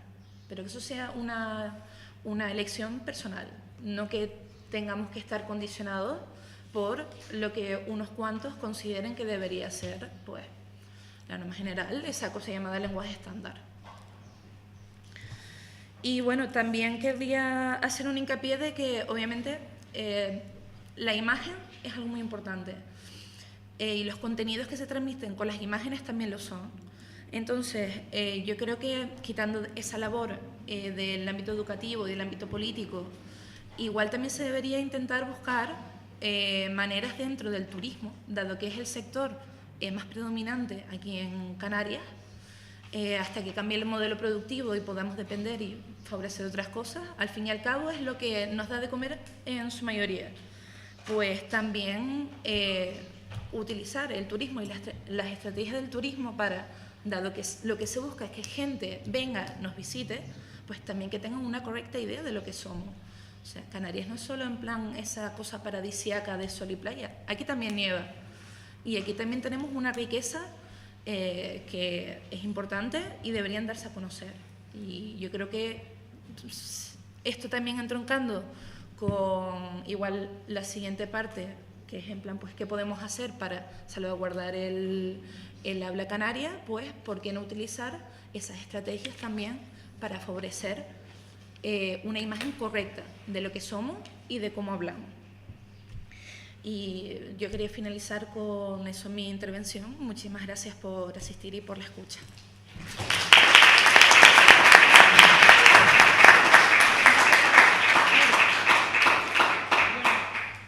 Pero que eso sea una elección personal, no que tengamos que estar condicionados por lo que unos cuantos consideren que debería ser, pues, la norma general, esa cosa llamada lenguaje estándar. Y bueno, también querría hacer un hincapié de que, obviamente, la imagen es algo muy importante y los contenidos que se transmiten con las imágenes también lo son. Entonces, yo creo que quitando esa labor del ámbito educativo y del ámbito político, igual también se debería intentar buscar maneras dentro del turismo, dado que es el sector más predominante aquí en Canarias, hasta que cambie el modelo productivo y podamos depender y favorecer otras cosas, al fin y al cabo es lo que nos da de comer en su mayoría. Pues también utilizar el turismo y las estrategias del turismo para, dado que lo que se busca es que gente venga, nos visite, pues también que tengan una correcta idea de lo que somos. O sea, Canarias no es solo en plan esa cosa paradisíaca de sol y playa, aquí también nieva y aquí también tenemos una riqueza que es importante y deberían darse a conocer. Y yo creo que esto también entroncando con igual la siguiente parte, que es en plan, pues, ¿qué podemos hacer para salvaguardar el habla canaria? Pues, ¿por qué no utilizar esas estrategias también para favorecer una imagen correcta de lo que somos y de cómo hablamos? Y yo quería finalizar con eso mi intervención. Muchísimas gracias por asistir y por la escucha.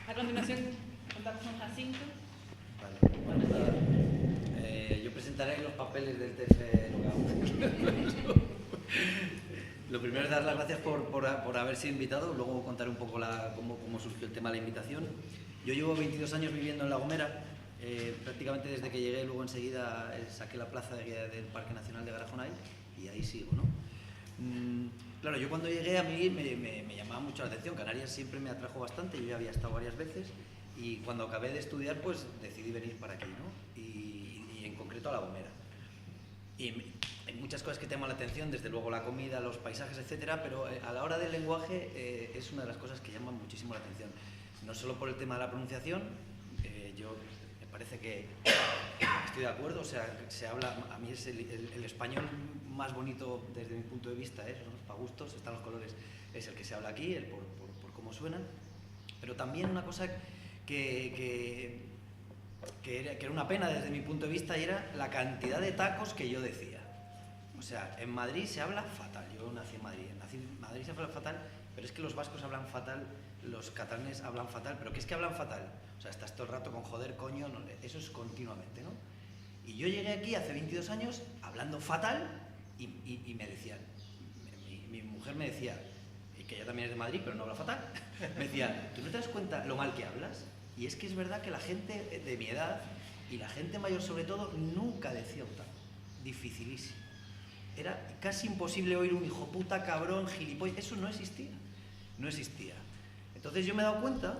A continuación, contamos con Jacinto. Vale, bueno, nada. Yo presentaré los papeles del TF Lugao. Lo primero es dar las gracias por haberse invitado, luego contaré un poco cómo surgió el tema de la invitación. Yo llevo 22 años viviendo en La Gomera, prácticamente desde que llegué, luego enseguida saqué la plaza del Parque Nacional de Garajonay y ahí sigo, ¿no? Claro, yo cuando llegué a mí me llamaba mucho la atención, Canarias siempre me atrajo bastante, yo ya había estado varias veces y cuando acabé de estudiar pues decidí venir para aquí, ¿no? Y en concreto a La Gomera. Y hay muchas cosas que te llaman la atención, desde luego la comida, los paisajes, etcétera, pero a la hora del lenguaje es una de las cosas que llaman muchísimo la atención. No solo por el tema de la pronunciación, yo me parece que estoy de acuerdo, o sea, se habla, a mí es el español más bonito desde mi punto de vista, ¿no? Para gustos, están los colores, es el que se habla aquí, por cómo suena, pero también una cosa que era una pena desde mi punto de vista y era la cantidad de tacos que yo decía. O sea, en Madrid se habla fatal, yo nací en Madrid se habla fatal, pero es que los vascos hablan fatal, los catalanes hablan fatal, pero ¿qué es que hablan fatal? O sea, estás todo el rato con joder, coño, no, eso es continuamente, ¿no? Y yo llegué aquí hace 22 años hablando fatal y me decían, mi mujer me decía, que ella también es de Madrid, pero no habla fatal, me decía, ¿tú no te das cuenta lo mal que hablas? Y es que es verdad que la gente de mi edad, y la gente mayor sobre todo, nunca decía un taco. Dificilísimo. era casi imposible oír un hijo puta, cabrón, gilipollas. Eso no existía. No existía. Entonces yo me he dado cuenta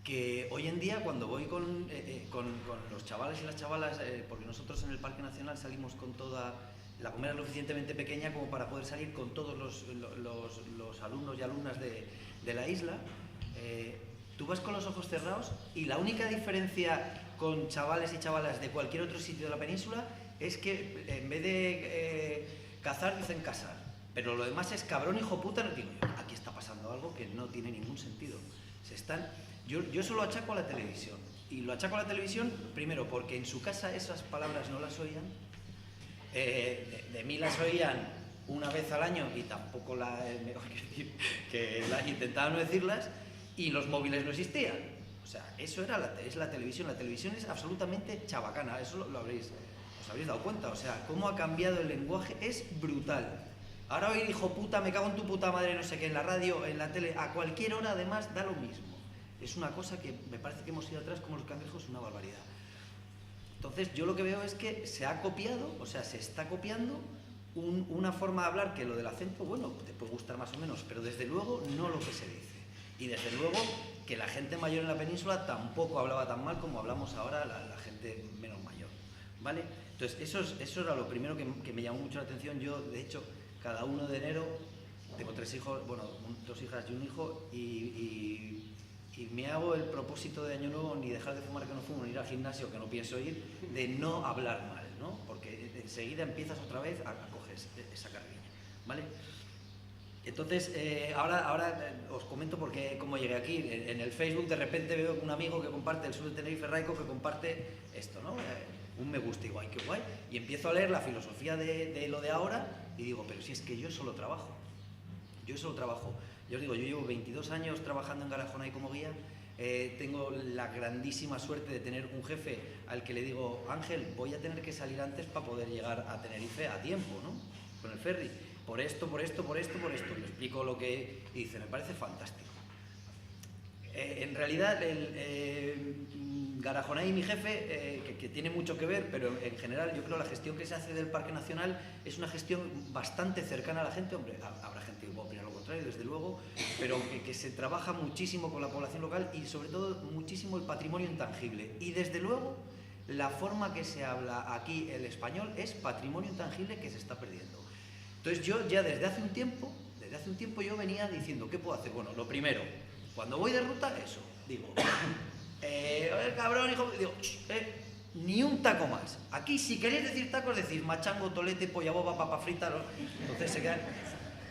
que hoy en día cuando voy con los chavales y las chavalas, porque nosotros en el Parque Nacional salimos con toda... La Gomera es lo suficientemente pequeña como para poder salir con todos los alumnos y alumnas de la isla. Tú vas con los ojos cerrados y la única diferencia con chavales y chavalas de cualquier otro sitio de la península es que en vez de cazar dicen casar. Pero lo demás es cabrón, hijo puta. Digo, aquí está pasando algo que no tiene ningún sentido. Yo eso lo achaco a la televisión. Y lo achaco a la televisión primero porque en su casa esas palabras no las oían. De mí las oían una vez al año y tampoco que intentaban no decirlas, y los móviles no existían. O sea, eso es la televisión. La televisión es absolutamente chabacana, eso os habréis dado cuenta. O sea, cómo ha cambiado el lenguaje es brutal. Ahora oír hijo puta, me cago en tu puta madre, no sé qué, en la radio, en la tele, a cualquier hora además da lo mismo. Es una cosa que me parece que hemos ido atrás como los cangrejos, una barbaridad. Entonces yo lo que veo es que se ha copiado, o sea, se está copiando una forma de hablar que lo del acento, bueno, te puede gustar más o menos, pero desde luego no lo que se dice. Y desde luego que la gente mayor en la península tampoco hablaba tan mal como hablamos ahora la gente menos mayor, ¿vale? Entonces eso era lo primero que me llamó mucho la atención. Yo, de hecho, cada 1 de enero tengo 3 hijos, bueno, 2 hijas y un hijo, y me hago el propósito de año nuevo ni dejar de fumar que no fumo, ni ir al gimnasio que no pienso ir, de no hablar mal, ¿no? Porque enseguida empiezas otra vez a coger esa carrilla, ¿vale? Entonces, ahora os comento cómo llegué aquí. En el Facebook de repente veo un amigo que comparte el sur de Tenerife Raico, que comparte esto, ¿no? Un me gusta, y guay, qué guay. Y empiezo a leer la filosofía de lo de ahora y digo, pero si es que yo solo trabajo. Yo solo trabajo. Yo os digo, yo llevo 22 años trabajando en Garajonay como guía. Tengo la grandísima suerte de tener un jefe al que le digo, Ángel, voy a tener que salir antes para poder llegar a Tenerife a tiempo, ¿no? Con el ferry. Por esto. Le explico lo que dice, me parece fantástico. En realidad, Garajonay, mi jefe, que tiene mucho que ver, pero en general yo creo que la gestión que se hace del Parque Nacional es una gestión bastante cercana a la gente. Hombre, habrá gente que pueda opinar lo contrario, desde luego, pero que se trabaja muchísimo con la población local y sobre todo muchísimo el patrimonio intangible. Y desde luego, la forma que se habla aquí el español es patrimonio intangible que se está perdiendo. Entonces yo ya desde hace un tiempo yo venía diciendo, ¿qué puedo hacer? Bueno, lo primero, cuando voy de ruta, eso, digo, cabrón, hijo, digo, ni un taco más. Aquí, si queréis decir tacos, decís machango, tolete, polla boba, papa frita, ¿no? Entonces se quedan...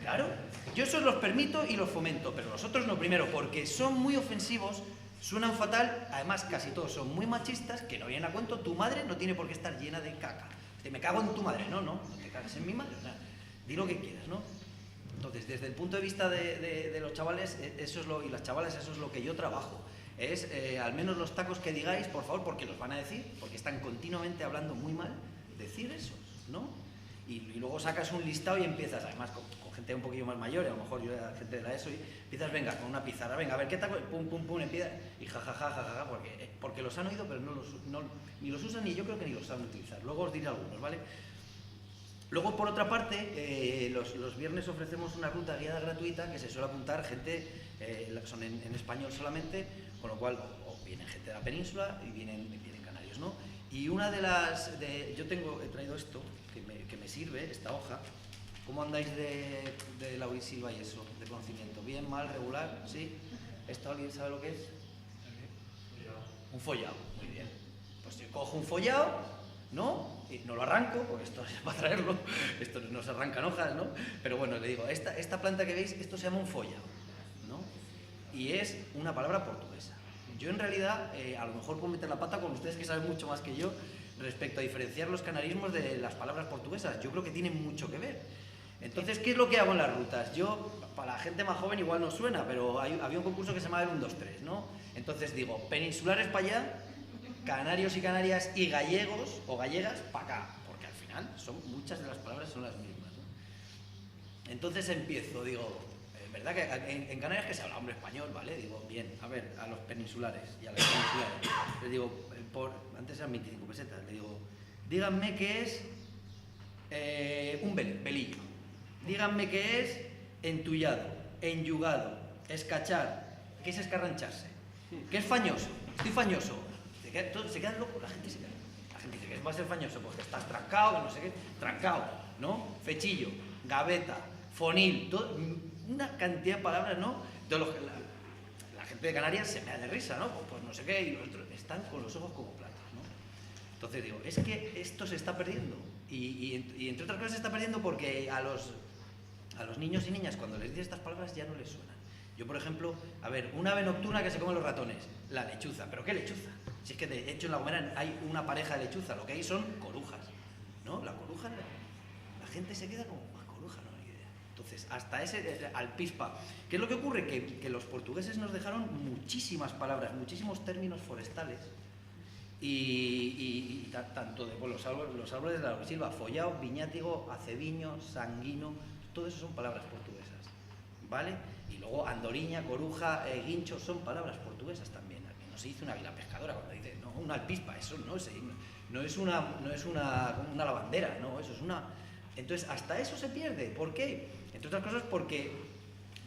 Claro, yo esos los permito y los fomento, pero los otros no, primero, porque son muy ofensivos, suenan fatal, además casi todos son muy machistas, que no vienen a cuento, tu madre no tiene por qué estar llena de caca. Me cago en tu madre, no te cagas en mi madre, nada. Di lo que quieras, ¿no? Entonces, desde el punto de vista de los chavales y las chavalas, eso es lo que yo trabajo. Es, al menos los tacos que digáis, por favor, porque los van a decir, porque están continuamente hablando muy mal, decir esos, ¿no? Y luego sacas un listado y empiezas, además, con gente un poquillo más mayor, a lo mejor yo era gente de la ESO, y empiezas, venga, con una pizarra, venga, a ver, ¿qué taco? Pum, pum, pum, empieza, y jajaja, porque los han oído, pero ni los usan, ni yo creo que ni los saben utilizar. Luego os diré algunos, ¿vale? Luego, por otra parte, los viernes ofrecemos una ruta guiada gratuita que se suele apuntar gente, son en español solamente, con lo cual o vienen gente de la península y vienen canarios, ¿no? Y una de las... he traído esto, que me sirve, esta hoja. ¿Cómo andáis de laurisilva y eso, de conocimiento? ¿Bien, mal, regular? ¿Sí? ¿Esto alguien sabe lo que es? Un follado, muy bien. Pues yo cojo un follado, ¿no? Y no lo arranco, porque esto es para traerlo, esto no se arrancan hojas, ¿no? Pero bueno, le digo, esta planta que veis, esto se llama un follado, ¿no? Y es una palabra portuguesa. Yo en realidad, a lo mejor puedo meter la pata con ustedes que saben mucho más que yo respecto a diferenciar los canarismos de las palabras portuguesas. Yo creo que tienen mucho que ver. Entonces, ¿qué es lo que hago en las rutas? Yo, para la gente más joven igual no suena, pero había un concurso que se llamaba el 1, 2, 3, ¿no? Entonces digo, peninsulares para allá, canarios y canarias y gallegos o gallegas para acá, porque al final muchas de las palabras son las mismas, ¿no? Entonces empiezo, digo, ¿verdad que en Canarias que se habla hombre español, ¿vale? Digo, bien, a ver, a los peninsulares y a las peninsulares, les digo, antes eran 25 pesetas, le digo, díganme qué es un velillo. Díganme qué es entullado, enyugado, escachar. ¿Qué es escarrancharse? ¿Qué es fañoso? Estoy fañoso. Se quedan locos, la gente se queda. La gente dice que va a ser fañoso porque estás trancado, que no sé qué, trancado, ¿no? Fechillo, gaveta, fonil, una cantidad de palabras, ¿no? La gente de Canarias se me da de risa, ¿no? Pues no sé qué, y los otros están con los ojos como platos, ¿no? Entonces digo, es que esto se está perdiendo. Y entre otras cosas se está perdiendo porque a los niños y niñas cuando les dices estas palabras ya no les suenan. Yo, por ejemplo, a ver, una ave nocturna que se come los ratones, la lechuza. ¿Pero qué lechuza? Si es que de hecho en La Gomera hay una pareja de lechuza, lo que hay son corujas, ¿no? La coruja, la gente se queda como, coruja, no hay idea. Entonces, hasta ese alpispa. ¿Qué es lo que ocurre? Que los portugueses nos dejaron muchísimas palabras, muchísimos términos forestales y tanto de los árboles de la silva, follao, viñátigo, aceviño, sanguino, todo eso son palabras portuguesas, ¿vale? Y luego andoriña, coruja, guincho, son palabras portuguesas también. No se dice una águila pescadora cuando dice, no, una alpispa, eso no es una lavandera, no, eso es una... Entonces, hasta eso se pierde. ¿Por qué? Entre otras cosas porque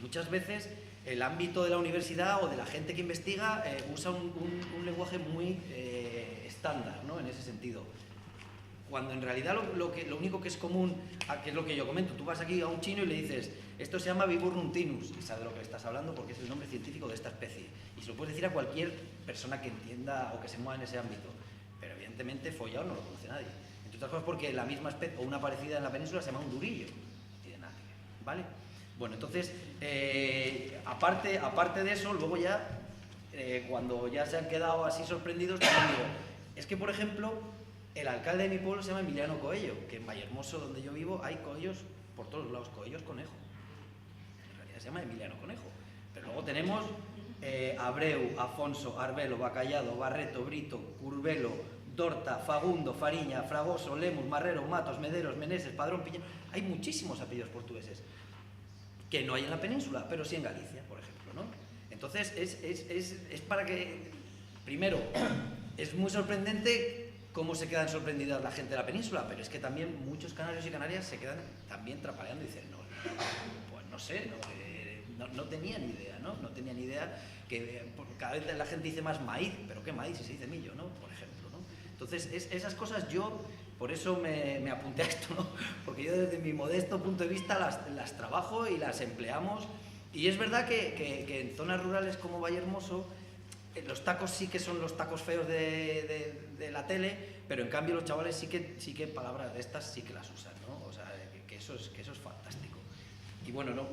muchas veces el ámbito de la universidad o de la gente que investiga usa un lenguaje muy estándar, ¿no? En ese sentido. Cuando en realidad lo único que es común, que es lo que yo comento, tú vas aquí a un chino y le dices, esto se llama Viburnum tinus, y sabe de lo que le estás hablando porque es el nombre científico de esta especie. Y se lo puedes decir a cualquier persona que entienda o que se mueva en ese ámbito. Pero evidentemente follao no lo conoce nadie. Entre otras cosas porque la misma especie, o una parecida en la península, se llama un durillo. No tiene nada que ver, ¿vale? Bueno, entonces, aparte de eso, luego ya, cuando ya se han quedado así sorprendidos, también digo, es que, por ejemplo, el alcalde de mi pueblo se llama Emiliano Coello, que en Vallehermoso, donde yo vivo, hay coellos por todos lados, coellos conejo. En realidad se llama Emiliano Conejo. Pero luego tenemos Abreu, Afonso, Arbelo, Bacallado, Barreto, Brito, Curvelo, Dorta, Fagundo, Fariña, Fragoso, Lemus, Marrero, Matos, Mederos, Meneses, Padrón, Piñón. Hay muchísimos apellidos portugueses que no hay en la península, pero sí en Galicia, por ejemplo, ¿no? Entonces, es para que, primero, es muy sorprendente cómo se quedan sorprendidas la gente de la península, pero es que también muchos canarios y canarias se quedan también trapaleando y dicen, no, pues no sé, no tenía ni idea, ¿no? No tenía ni idea que cada vez la gente dice más maíz, pero ¿qué maíz? Si se dice millo, ¿no? Por ejemplo, ¿no? Entonces, esas cosas yo, por eso me apunté a esto, ¿no? Porque yo desde mi modesto punto de vista las trabajo y las empleamos, y es verdad que en zonas rurales como Vallehermoso, los tacos sí que son los tacos feos de la tele, pero en cambio los chavales sí que palabras de estas sí que las usan, ¿no? O sea, que eso es fantástico. Y bueno, no,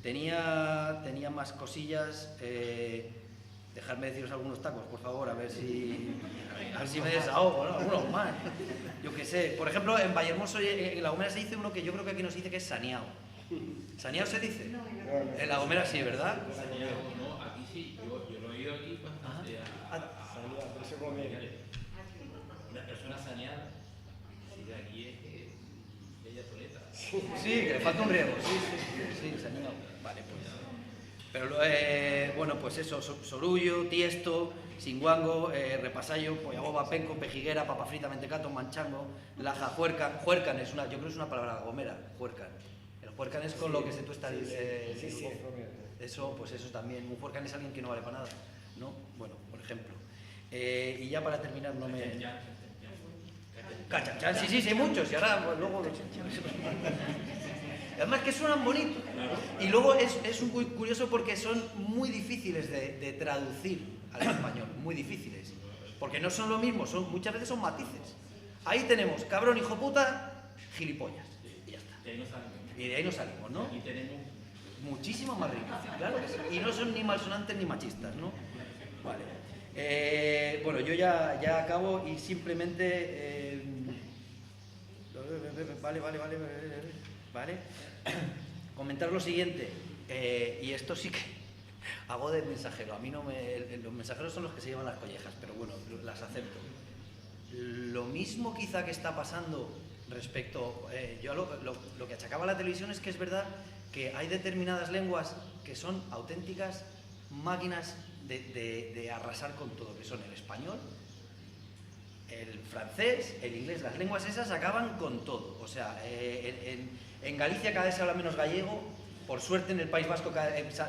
tenía más cosillas. Dejadme deciros algunos tacos, por favor, a ver si me desahogo, ¿no? Algunos más. Yo qué sé. Por ejemplo, en Vallehermoso, en La Gomera se dice uno que yo creo que aquí nos dice que es saneado. ¿Saneado se dice? En La Gomera sí, ¿verdad? No, aquí sí, yo lo he oído aquí bastante. Una persona saneada, si de aquí es ella soleta. Sí, que le falta un riego, sí, saneado. Vale, pues. Pero bueno, pues eso, Sorullo, Tiesto, Singuango, Repasallo, Poyaboba, Penco, Pejiguera, Papa Frita, Mentecato, Manchango, Laja, Juercan. Juercan es yo creo que es una palabra gomera, Juercan. El Juercan es con lo que se tuesta el eso, pues eso también. Un Juercan es alguien que no vale para nada, ¿no? Bueno, por ejemplo. Y ya para terminar, no me... Cachachán, sí, hay muchos, y ahora pues, luego... Además que suenan bonitos. Y luego es muy curioso porque son muy difíciles de traducir al español, muy difíciles. Porque no son lo mismo, muchas veces son matices. Ahí tenemos cabrón, hijo puta, gilipollas. Y ya está. Y de ahí nos salimos, ¿no? Y tenemos muchísimo más rico, claro que sí. Y no son ni malsonantes ni machistas, ¿no? Vale. Bueno, yo ya acabo y simplemente... Vale. Comentar lo siguiente. Y esto sí que hago de mensajero. A mí no los mensajeros son los que se llevan las collejas, pero bueno, las acepto. Lo mismo quizá que está pasando respecto... yo lo que achacaba a la televisión es que es verdad que hay determinadas lenguas que son auténticas máquinas de arrasar con todo, que son el español, el francés, el inglés, las lenguas esas acaban con todo. O sea, en Galicia cada vez se habla menos gallego. Por suerte en el País Vasco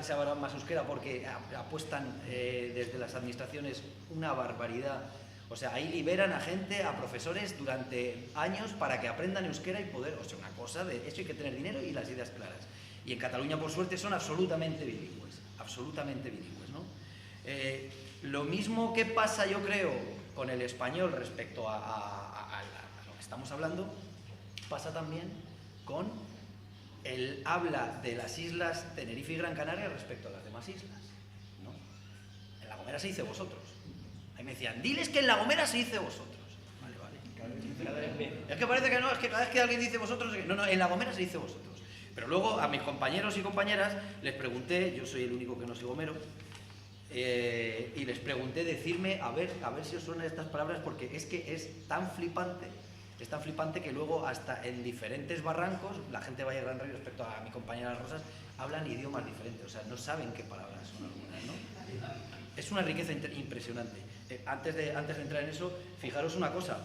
se habla más euskera porque apuestan desde las administraciones una barbaridad. O sea, ahí liberan a gente, a profesores durante años para que aprendan euskera y poder... O sea, una cosa de eso, hay que tener dinero y las ideas claras. Y en Cataluña, por suerte, son absolutamente bilingües, ¿no? Lo mismo que pasa, yo creo, con el español respecto a lo que estamos hablando, pasa también con el habla de las islas Tenerife y Gran Canaria respecto a las demás islas, ¿no? En La Gomera se dice vosotros. Ahí me decían, diles que en La Gomera se dice vosotros. Vale. Es que parece que no, es que cada vez que alguien dice vosotros... No, en La Gomera se dice vosotros. Pero luego a mis compañeros y compañeras les pregunté, yo soy el único que no soy gomero, y les pregunté decirme, a ver si os suenan estas palabras, porque es que es tan flipante que luego hasta en diferentes barrancos, la gente de Valle Gran Rey respecto a mi compañera Rosas, hablan idiomas diferentes, o sea, no saben qué palabras son algunas, ¿no? Es una riqueza impresionante. Antes de entrar en eso, fijaros una cosa,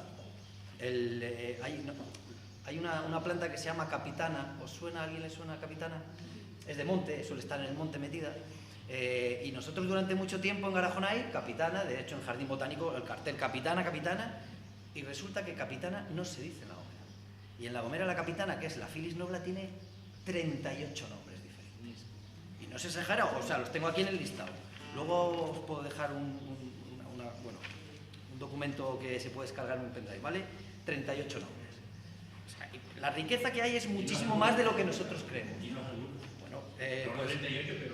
hay una planta que se llama capitana. ¿Os suena? ¿A alguien le suena capitana? Es de monte, suele estar en el monte metida. Y nosotros durante mucho tiempo en Garajonay, capitana, de hecho en Jardín Botánico, el cartel capitana, y resulta que capitana no se dice en La Gomera. Y en La Gomera la capitana, que es la Filis Nobla, tiene 38 nombres diferentes. Y no se exagera, o sea, los tengo aquí en el listado. Luego os puedo dejar un documento que se puede descargar en un pendrive, ¿vale? 38 nombres. La riqueza que hay es muchísimo más de lo que nosotros creemos. Bueno, pues,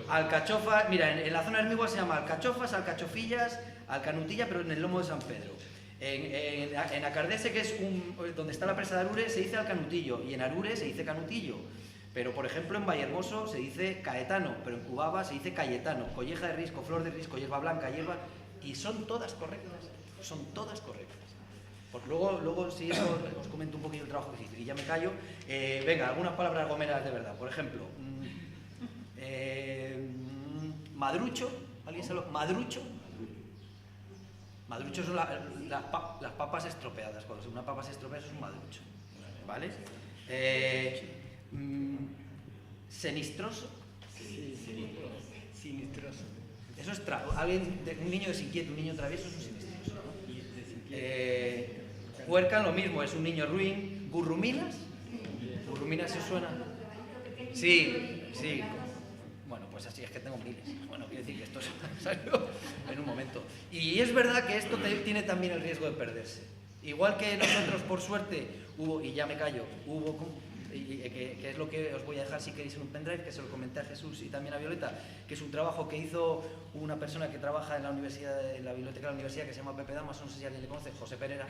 alcachofa, mira, en la zona del Migua se llama alcachofas, alcachofillas, alcanutilla, pero en el lomo de San Pedro. En Acardese, que es donde está la presa de Arure, se dice alcanutillo, y en Arure se dice canutillo. Pero, por ejemplo, en Vallehermoso se dice caetano, pero en Cubaba se dice cayetano, colleja de risco, flor de risco, hierba blanca, hierba... Y son todas correctas, Pues luego si eso, os comento un poquito el trabajo que hice y ya me callo. Venga, algunas palabras gomeras de verdad. Por ejemplo, madrucho. ¿Alguien sabe lo? Madrucho. Madrucho son las papas estropeadas. Cuando una papa se estropea, eso es un madrucho. ¿Vale? Senistroso. Sinistroso. Eso es un niño desinquieto, un niño travieso es un sinistroso, ¿no? Huercan lo mismo, es un niño ruin. ¿Gurruminas? ¿Gurruminas se suena? Sí. Bueno, pues así es que tengo miles. Bueno, quiero decir que esto salió en un momento. Y es verdad que esto tiene también el riesgo de perderse. Igual que nosotros, por suerte, y ya me callo, que es lo que os voy a dejar si queréis en un pendrive, que se lo comenté a Jesús y también a Violeta, que es un trabajo que hizo una persona que trabaja en la universidad, en la biblioteca de la universidad, que se llama Pepe Damas, no sé si alguien le conoce, José Perera,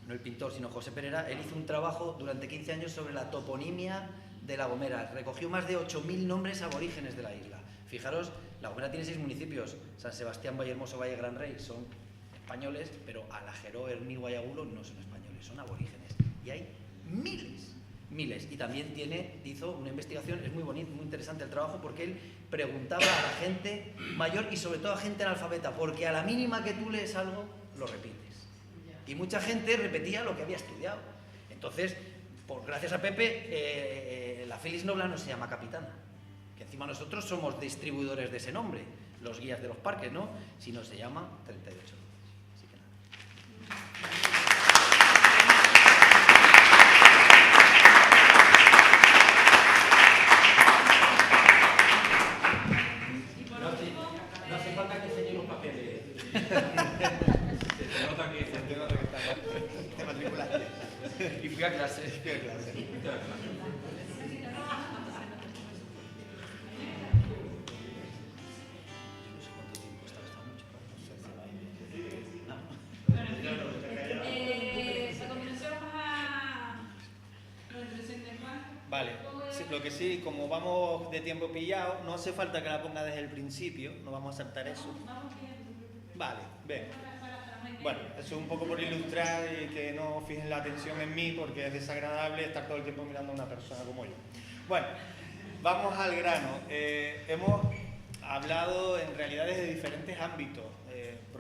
no el pintor, sino José Perera. Él hizo un trabajo durante 15 años sobre la toponimia de La Gomera, recogió más de 8.000 nombres aborígenes de la isla. Fijaros, La Gomera tiene 6 municipios, San Sebastián, Vallehermoso, Valle Gran Rey, son españoles, pero Alajeró, Hermí, Guayagulo no son españoles, son aborígenes. Y hay miles. Y también hizo una investigación, es muy bonito, muy interesante el trabajo, porque él preguntaba a la gente mayor y sobre todo a gente analfabeta, porque a la mínima que tú lees algo, lo repites. Y mucha gente repetía lo que había estudiado. Entonces, gracias a Pepe, la Filis Nobla no se llama capitana, que encima nosotros somos distribuidores de ese nombre, los guías de los parques, ¿no? Sino se llama 38. Así que nada. No hace falta que enseñe los papeles. Se nota que Te matriculaste. Y fui a clase. A continuación vamos a la introducción de Juan. Vale, sí, lo que sí, como vamos de tiempo pillado, no hace falta que la ponga desde el principio, no vamos a saltar eso. Vamos bien. Vale, ven. Bueno, eso es un poco por ilustrar y que no fijen la atención en mí porque es desagradable estar todo el tiempo mirando a una persona como yo. Bueno, vamos al grano. Hemos hablado en realidad desde diferentes ámbitos,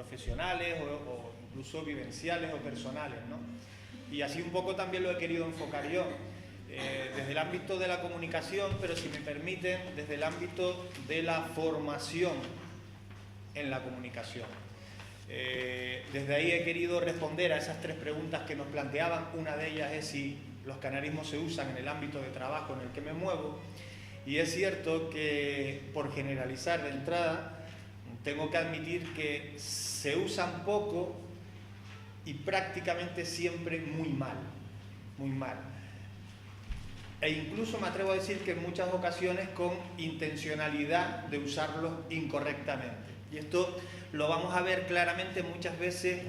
profesionales o incluso vivenciales o personales, ¿no? Y así un poco también lo he querido enfocar yo, desde el ámbito de la comunicación, pero si me permiten, desde el ámbito de la formación en la comunicación. Desde ahí he querido responder a esas 3 preguntas que nos planteaban. Una de ellas es si los canarismos se usan en el ámbito de trabajo en el que me muevo, y es cierto que, por generalizar de entrada, tengo que admitir que se usan poco y prácticamente siempre muy mal, muy mal. E incluso me atrevo a decir que en muchas ocasiones con intencionalidad de usarlos incorrectamente. Y esto lo vamos a ver claramente muchas veces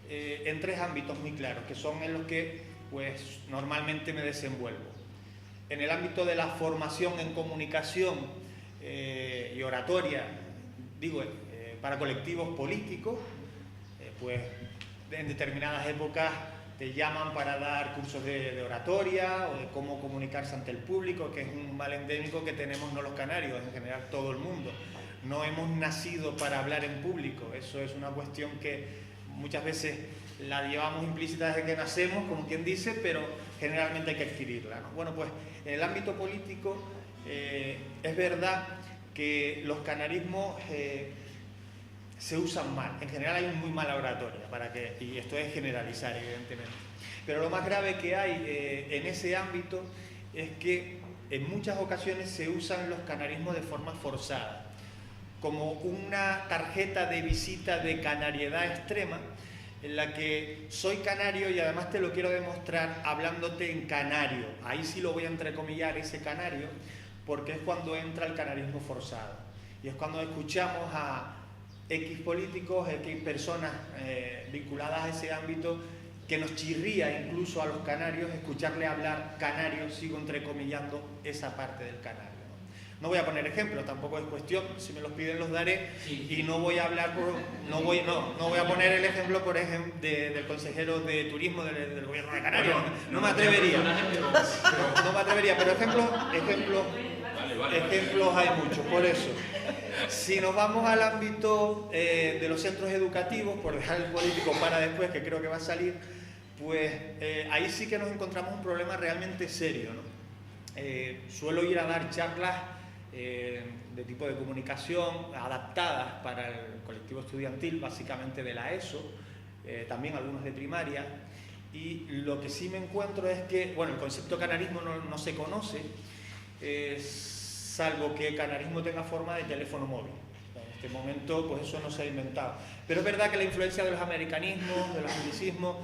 en 3 ámbitos muy claros, que son en los que pues normalmente me desenvuelvo. En el ámbito de la formación en comunicación y oratoria, digo, para colectivos políticos, pues en determinadas épocas te llaman para dar cursos de oratoria o de cómo comunicarse ante el público, que es un mal endémico que tenemos no los canarios, en general todo el mundo. No hemos nacido para hablar en público, eso es una cuestión que muchas veces la llevamos implícita desde que nacemos, como quien dice, pero generalmente hay que adquirirla, ¿no? Bueno, pues en el ámbito político es verdad que los canarismos se usan mal. En general hay muy mala oratoria, y esto es generalizar, evidentemente. Pero lo más grave que hay en ese ámbito es que en muchas ocasiones se usan los canarismos de forma forzada, como una tarjeta de visita de canariedad extrema, en la que soy canario y además te lo quiero demostrar hablándote en canario. Ahí sí lo voy a entrecomillar, ese canario, porque es cuando entra el canarismo forzado. Y es cuando escuchamos a X políticos, X personas vinculadas a ese ámbito, que nos chirría incluso a los canarios escucharle hablar canario, sigo entrecomillando esa parte del canario. No voy a poner ejemplos, tampoco es cuestión, si me los piden los daré, y no voy a hablar no voy a poner el ejemplo, por ejemplo, del consejero de turismo del gobierno de Canarias. No me atrevería, pero ejemplos hay muchos, por eso. Si nos vamos al ámbito de los centros educativos, por dejar el político para después, que creo que va a salir, pues ahí sí que nos encontramos un problema realmente serio, ¿no? Suelo ir a dar charlas de tipo de comunicación adaptadas para el colectivo estudiantil, básicamente de la ESO, también algunos de primaria, y lo que sí me encuentro es que, bueno, el concepto canarismo no se conoce, salvo que canarismo tenga forma de teléfono móvil. En este momento, pues eso no se ha inventado. Pero es verdad que la influencia de los americanismos, de los anglicismos,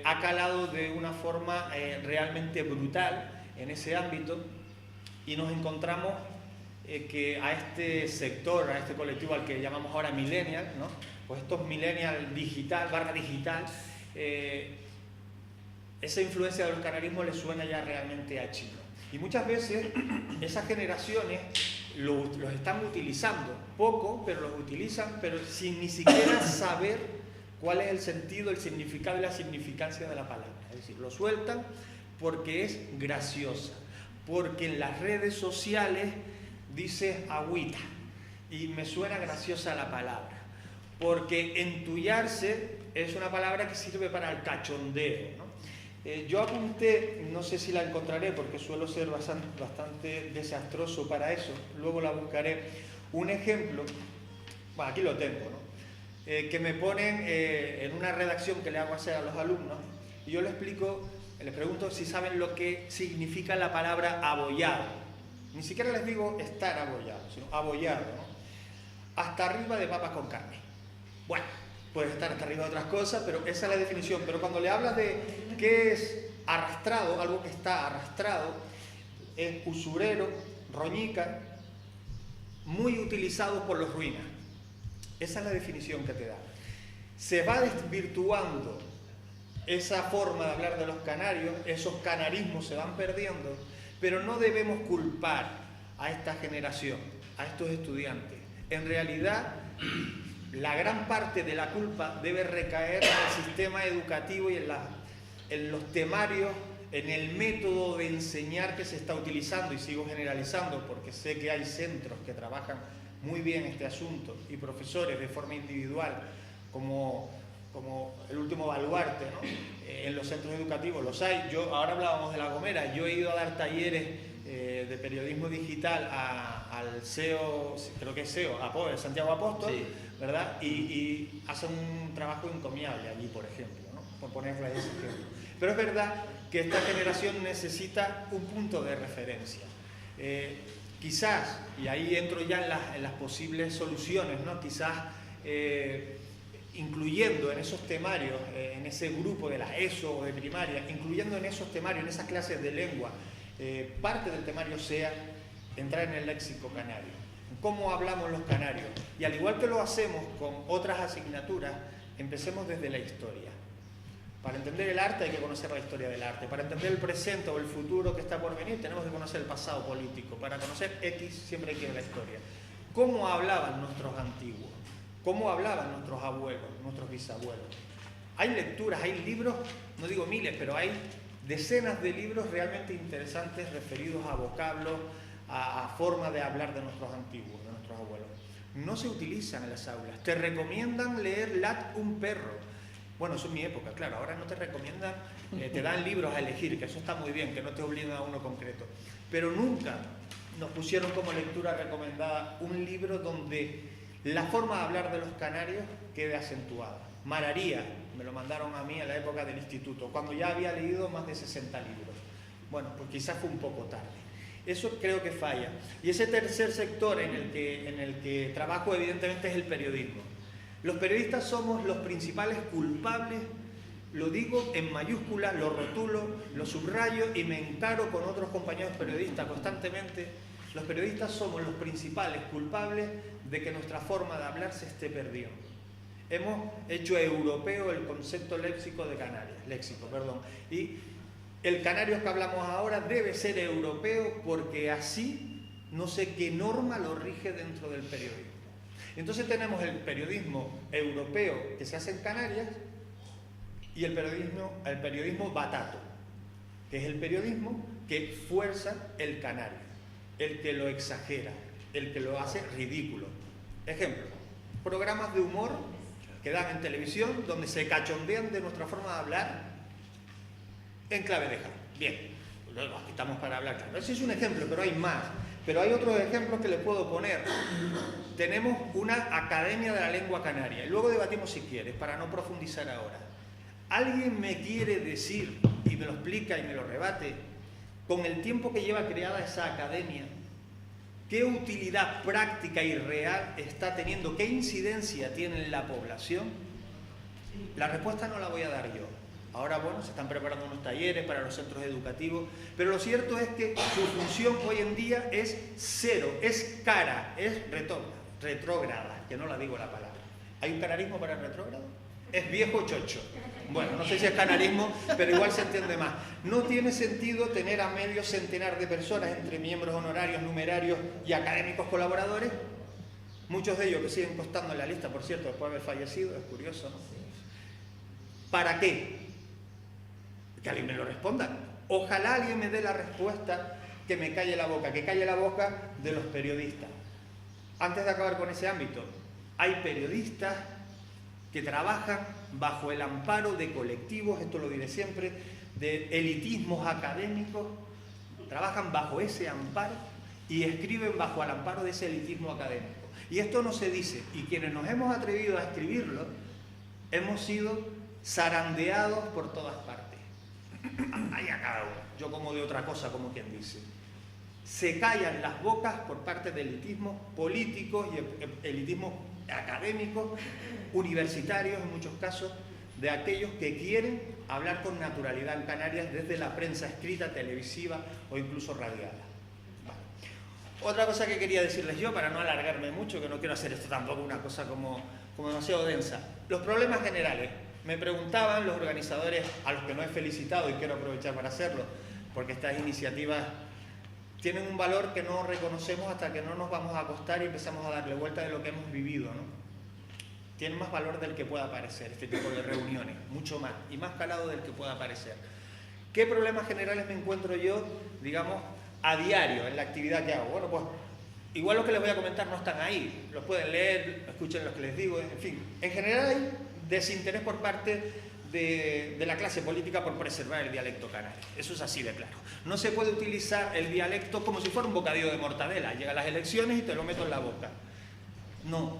ha calado de una forma realmente brutal en ese ámbito, y nos encontramos que a este sector, a este colectivo al que llamamos ahora millennial, ¿no? Pues estos millennial digital, / esa influencia de los canarismos les suena ya realmente a chino. Y muchas veces esas generaciones los están utilizando, poco, pero los utilizan, pero sin ni siquiera saber cuál es el sentido, el significado y la significancia de la palabra. Es decir, lo sueltan porque es graciosa, porque en las redes sociales dice agüita y me suena graciosa la palabra, porque entullarse es una palabra que sirve para el cachondeo, ¿no? Yo apunté, no sé si la encontraré porque suelo ser bastante desastroso para eso, luego la buscaré, un ejemplo, bueno, aquí lo tengo, ¿no? Que me ponen en una redacción que le hago hacer a los alumnos, y yo les pregunto si saben lo que significa la palabra abollado. Ni siquiera les digo estar abollado, sino abollado, ¿no? Hasta arriba de papas con carne. Bueno, puede estar hasta arriba de otras cosas, pero esa es la definición. Pero cuando le hablas de qué es arrastrado, algo que está arrastrado, es usurero, roñica, muy utilizado por los ruinas. Esa es la definición que te da. Se va desvirtuando esa forma de hablar de los canarios, esos canarismos se van perdiendo, pero no debemos culpar a esta generación, a estos estudiantes. En realidad, la gran parte de la culpa debe recaer en el sistema educativo y en los temarios, en el método de enseñar que se está utilizando, y sigo generalizando porque sé que hay centros que trabajan muy bien este asunto, y profesores de forma individual, como el último baluarte, ¿no? En los centros educativos los hay. Ahora hablábamos de La Gomera, yo he ido a dar talleres de periodismo digital al CEO, creo que es CEO, Santiago Apóstol, sí, ¿verdad? Y hacen un trabajo encomiable allí, por ejemplo, ¿no? Por ponerle ese ejemplo. Pero es verdad que esta generación necesita un punto de referencia. Quizás, y ahí entro ya en las posibles soluciones, ¿no? Quizás incluyendo en esos temarios, en ese grupo de la ESO o de primaria, incluyendo en esos temarios, en esas clases de lengua, parte del temario sea entrar en el léxico canario. ¿Cómo hablamos los canarios? Y al igual que lo hacemos con otras asignaturas, empecemos desde la historia. Para entender el arte hay que conocer la historia del arte. Para entender el presente o el futuro que está por venir, tenemos que conocer el pasado político. Para conocer X, siempre hay que ir a la historia. ¿Cómo hablaban nuestros antiguos? ¿Cómo hablaban nuestros abuelos, nuestros bisabuelos? Hay lecturas, hay libros, no digo miles, pero hay decenas de libros realmente interesantes referidos a vocablos, a forma de hablar de nuestros antiguos, de nuestros abuelos. No se utilizan en las aulas. Te recomiendan leer Lat un perro. Bueno, eso es mi época, claro. Ahora no te recomiendan, te dan libros a elegir, que eso está muy bien, que no te obligan a uno concreto. Pero nunca nos pusieron como lectura recomendada un libro donde la forma de hablar de los canarios quede acentuada. Mararía, me lo mandaron a mí a la época del instituto, cuando ya había leído más de 60 libros. Bueno, pues quizás fue un poco tarde. Eso creo que falla. Y ese tercer sector en el que trabajo evidentemente es el periodismo. Los periodistas somos los principales culpables, lo digo en mayúsculas, lo rotulo, lo subrayo y me encaro con otros compañeros periodistas constantemente. Los periodistas somos los principales culpables de que nuestra forma de hablar se esté perdiendo. Hemos hecho europeo el concepto léxico de Canarias, y el canario que hablamos ahora debe ser europeo porque así no sé qué norma lo rige dentro del periodismo. Entonces tenemos el periodismo europeo que se hace en Canarias y el periodismo batato, que es el periodismo que fuerza el canario, el que lo exagera, el que lo hace ridículo. Ejemplo, programas de humor que dan en televisión donde se cachondean de nuestra forma de hablar en clave de ja. Bien, luego aquí estamos para hablar claro. Ese es un ejemplo, pero hay más. Pero hay otros ejemplos que les puedo poner. Tenemos una Academia de la Lengua Canaria. Y luego debatimos si quieres, para no profundizar ahora. ¿Alguien me quiere decir, y me lo explica y me lo rebate, con el tiempo que lleva creada esa academia, qué utilidad práctica y real está teniendo, qué incidencia tiene en la población? La respuesta no la voy a dar yo. Ahora, bueno, se están preparando unos talleres para los centros educativos, pero lo cierto es que su función hoy en día es cero, es cara, es retrógrada, que no la digo la palabra. ¿Hay un canarismo para el retrógrado? Es viejo chocho. Bueno, no sé si es canarismo, pero igual se entiende más. No tiene sentido tener a medio centenar de personas entre miembros honorarios, numerarios y académicos colaboradores, muchos de ellos que siguen constando en la lista, por cierto, después de haber fallecido, es curioso, ¿no? ¿Para qué? Que alguien me lo responda. Ojalá alguien me dé la respuesta que me calle la boca, que calle la boca de los periodistas. Antes de acabar con ese ámbito, hay periodistas que trabajan bajo el amparo de colectivos, esto lo diré siempre, de elitismos académicos, trabajan bajo ese amparo y escriben bajo el amparo de ese elitismo académico. Y esto no se dice, y quienes nos hemos atrevido a escribirlo, hemos sido zarandeados por todas partes. Ahí a cada uno, yo como de otra cosa, como quien dice. Se callan las bocas por parte de elitismos políticos y elitismos académicos, universitarios en muchos casos, de aquellos que quieren hablar con naturalidad en Canarias desde la prensa escrita, televisiva o incluso radial. Vale. Otra cosa que quería decirles yo, para no alargarme mucho, que no quiero hacer esto tampoco una cosa como demasiado densa. Los problemas generales. Me preguntaban los organizadores, a los que no he felicitado y quiero aprovechar para hacerlo, porque estas iniciativas tienen un valor que no reconocemos hasta que no nos vamos a acostar y empezamos a darle vuelta de lo que hemos vivido, ¿no? Tienen más valor del que pueda parecer este tipo de reuniones, mucho más, y más calado del que pueda parecer. ¿Qué problemas generales me encuentro yo, digamos, a diario en la actividad que hago? Bueno, pues igual lo que les voy a comentar no están ahí, los pueden leer, escuchen lo que les digo, en fin. En general hay desinterés por parte de la clase política por preservar el dialecto canario. Eso es así de claro. No se puede utilizar el dialecto como si fuera un bocadillo de mortadela. Llegan las elecciones y te lo meto en la boca. No.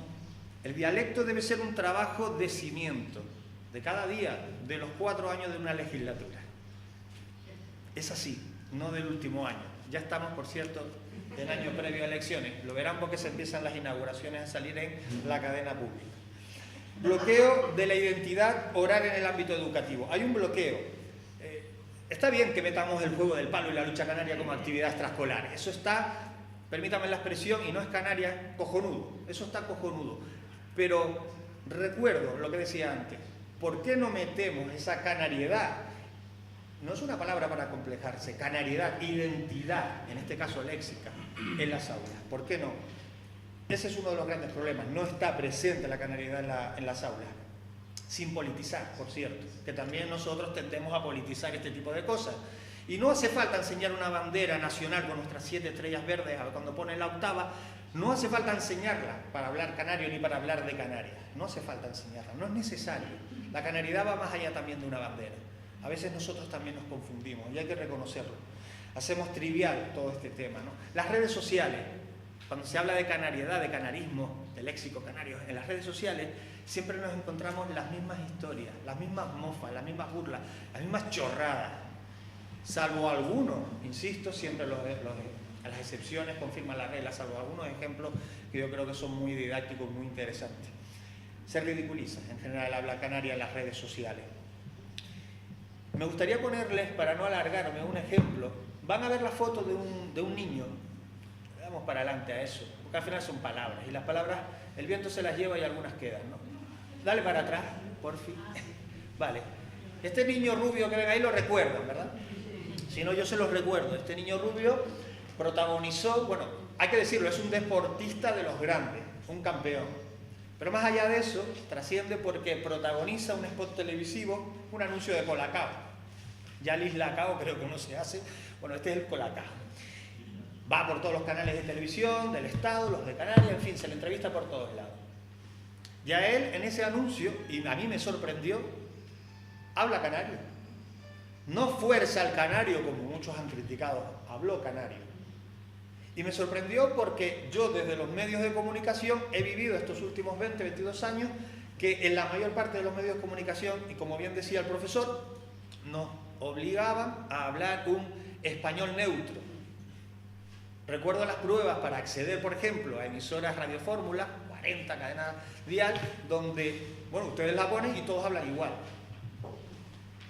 El dialecto debe ser un trabajo de cimiento, de cada día, de los 4 años de una legislatura. Es así, no del último año. Ya estamos, por cierto, en año previo a elecciones. Lo verán porque se empiezan las inauguraciones a salir en la cadena pública. Bloqueo de la identidad oral en el ámbito educativo. Hay un bloqueo. Está bien que metamos el juego del palo y la lucha canaria como actividad extraescolar. Eso está, permítame la expresión, y no es canaria, cojonudo. Eso está cojonudo. Pero recuerdo lo que decía antes. ¿Por qué no metemos esa canariedad? No es una palabra para complejarse. Canariedad, identidad, en este caso léxica, en las aulas. ¿Por qué no? Ese es uno de los grandes problemas. No está presente la canariedad en las aulas. Sin politizar, por cierto, que también nosotros tendemos a politizar este tipo de cosas. Y no hace falta enseñar una bandera nacional con nuestras 7 estrellas verdes cuando ponen la octava. No hace falta enseñarla para hablar canario ni para hablar de Canarias. No hace falta enseñarla, no es necesario. La canariedad va más allá también de una bandera. A veces nosotros también nos confundimos y hay que reconocerlo. Hacemos trivial todo este tema, ¿no? Las redes sociales, cuando se habla de canariedad, de canarismo, de léxico canario, en las redes sociales siempre nos encontramos las mismas historias, las mismas mofas, las mismas burlas, las mismas chorradas. Salvo algunos, insisto, siempre las excepciones confirman la regla, salvo algunos ejemplos que yo creo que son muy didácticos, muy interesantes. Se ridiculiza en general el habla canaria en las redes sociales. Me gustaría ponerles, para no alargarme, un ejemplo. Van a ver la foto de un niño. Le damos para adelante a eso, porque al final son palabras, y las palabras el viento se las lleva y algunas quedan, ¿no? Dale para atrás, por fin. Vale. Este niño rubio que ven ahí lo recuerdan, ¿verdad? Si no, yo se los recuerdo. Este niño rubio protagonizó, bueno, hay que decirlo, es un deportista de los grandes, un campeón. Pero más allá de eso, trasciende porque protagoniza un spot televisivo, un anuncio de Colacao. Ya el Islacao creo que no se hace. Bueno, este es el Colacao. Va por todos los canales de televisión, del Estado, los de Canarias, en fin, se le entrevista por todos lados. Ya él, en ese anuncio, y a mí me sorprendió, habla canario. No fuerza al canario, como muchos han criticado, habló canario. Y me sorprendió porque yo, desde los medios de comunicación, he vivido estos últimos 20, 22 años que en la mayor parte de los medios de comunicación, y como bien decía el profesor, nos obligaban a hablar un español neutro. Recuerdo las pruebas para acceder, por ejemplo, a emisoras Radio Fórmula, 40 cadenas dial, donde, bueno, ustedes la ponen y todos hablan igual.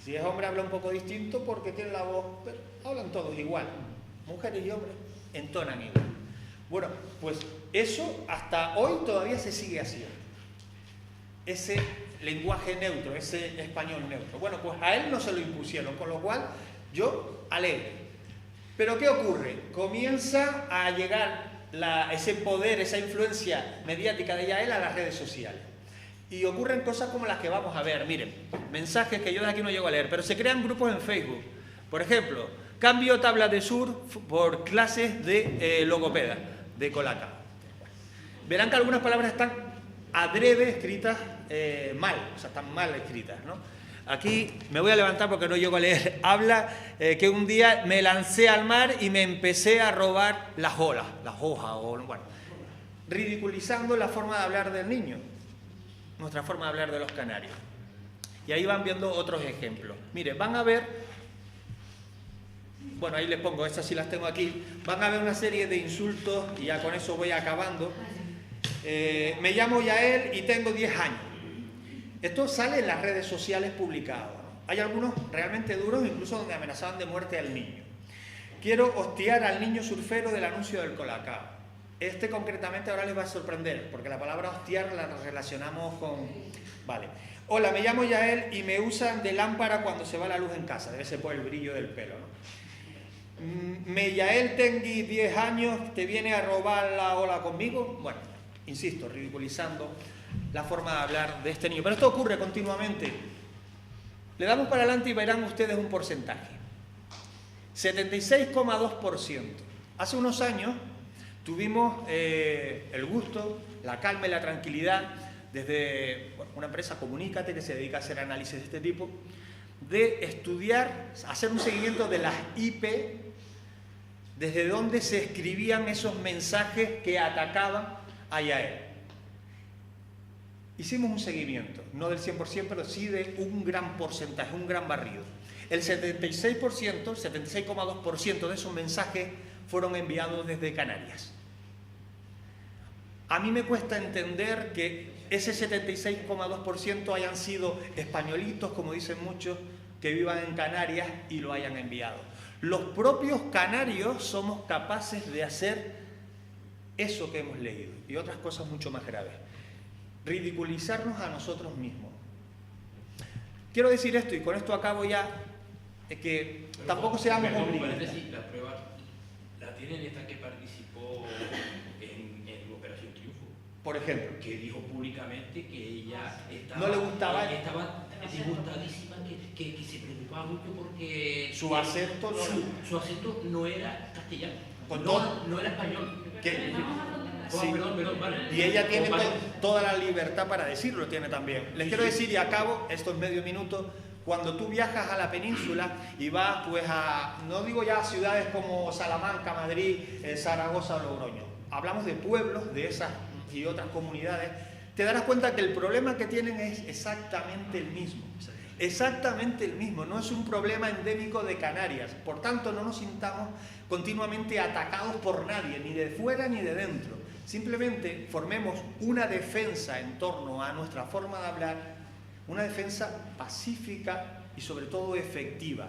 Si es hombre habla un poco distinto porque tiene la voz, pero hablan todos igual. Mujeres y hombres entonan igual. Bueno, pues eso hasta hoy todavía se sigue haciendo. Ese lenguaje neutro, ese español neutro. Bueno, pues a él no se lo impusieron, con lo cual yo alegre. Pero ¿qué ocurre? Comienza a llegar ese poder, esa influencia mediática de Yael a las redes sociales. Y ocurren cosas como las que vamos a ver. Miren, mensajes que yo de aquí no llego a leer, pero se crean grupos en Facebook. Por ejemplo, cambio tabla de surf por clases de logopeda, de Colacao. Verán que algunas palabras están adrede escritas mal, o sea, están mal escritas, ¿no? Aquí me voy a levantar porque no llego a leer. Habla que un día me lancé al mar y me empecé a robar las hojas, o bueno, ridiculizando la forma de hablar del niño, nuestra forma de hablar de los canarios. Y ahí van viendo otros ejemplos. Mire, van a ver, bueno, ahí les pongo, estas sí las tengo aquí, van a ver una serie de insultos y ya con eso voy acabando. Me llamo Yael y tengo 10 años. Esto sale en las redes sociales publicado, ¿no? Hay algunos realmente duros, incluso donde amenazaban de muerte al niño. Quiero hostiar al niño surfero del anuncio del Colacao. Este concretamente ahora les va a sorprender, porque la palabra hostiar la relacionamos con... Vale. Hola, me llamo Yael y me usan de lámpara cuando se va la luz en casa. Debe ser por el brillo del pelo, ¿no? Me Yael tengui 10 años, ¿te viene a robar la ola conmigo? Bueno, insisto, ridiculizando la forma de hablar de este niño. Pero esto ocurre continuamente. Le damos para adelante y verán ustedes un porcentaje. 76,2%. Hace unos años Tuvimos el gusto, la calma y la tranquilidad desde una empresa, Comunícate, que se dedica a hacer análisis de este tipo, de estudiar, hacer un seguimiento de las IP, desde donde se escribían esos mensajes que atacaban a Yael. Hicimos un seguimiento, no del 100%, pero sí de un gran porcentaje, un gran barrido. El 76%, 76,2% de esos mensajes fueron enviados desde Canarias. A mí me cuesta entender que ese 76,2% hayan sido españolitos, como dicen muchos, que vivan en Canarias y lo hayan enviado. Los propios canarios somos capaces de hacer eso que hemos leído y otras cosas mucho más graves. Ridiculizarnos a nosotros mismos. Quiero decir esto, y con esto acabo ya, que pero tampoco seamos obligados. obligados. La prueba la tienen esta que participó en Operación Triunfo. Por ejemplo. Que dijo públicamente que ella estaba, No le gustaba. Estaba disgustadísima, que se preocupaba mucho porque Su acento no, su acento no era castellano, Con no, todo. no era español. Que- Oh, sí. perdón, vale. Y ella tiene Vale. toda la libertad para decirlo, tiene también. Les Sí, quiero sí. decir, y acabo, esto es medio minuto, cuando tú viajas a la península y vas pues a, no digo ya a ciudades como Salamanca, Madrid, Zaragoza o Logroño, hablamos de pueblos de esas y otras comunidades, te darás cuenta que el problema que tienen es exactamente el mismo. Exactamente el mismo, no es un problema endémico de Canarias, por tanto no nos sintamos continuamente atacados por nadie, ni de fuera ni de dentro. Simplemente formemos una defensa en torno a nuestra forma de hablar, una defensa pacífica y sobre todo efectiva,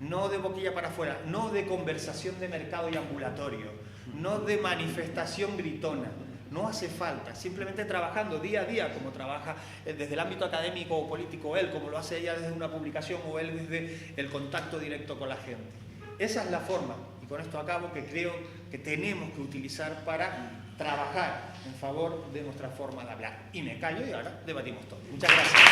no de boquilla para afuera, no de conversación de mercado y ambulatorio, no de manifestación gritona. No hace falta, simplemente trabajando día a día, como trabaja desde el ámbito académico o político él, como lo hace ella desde una publicación o él desde el contacto directo con la gente. Esa es la forma, y con esto acabo, que creo que tenemos que utilizar para trabajar en favor de nuestra forma de hablar. Y me callo y ahora debatimos todo. Muchas gracias.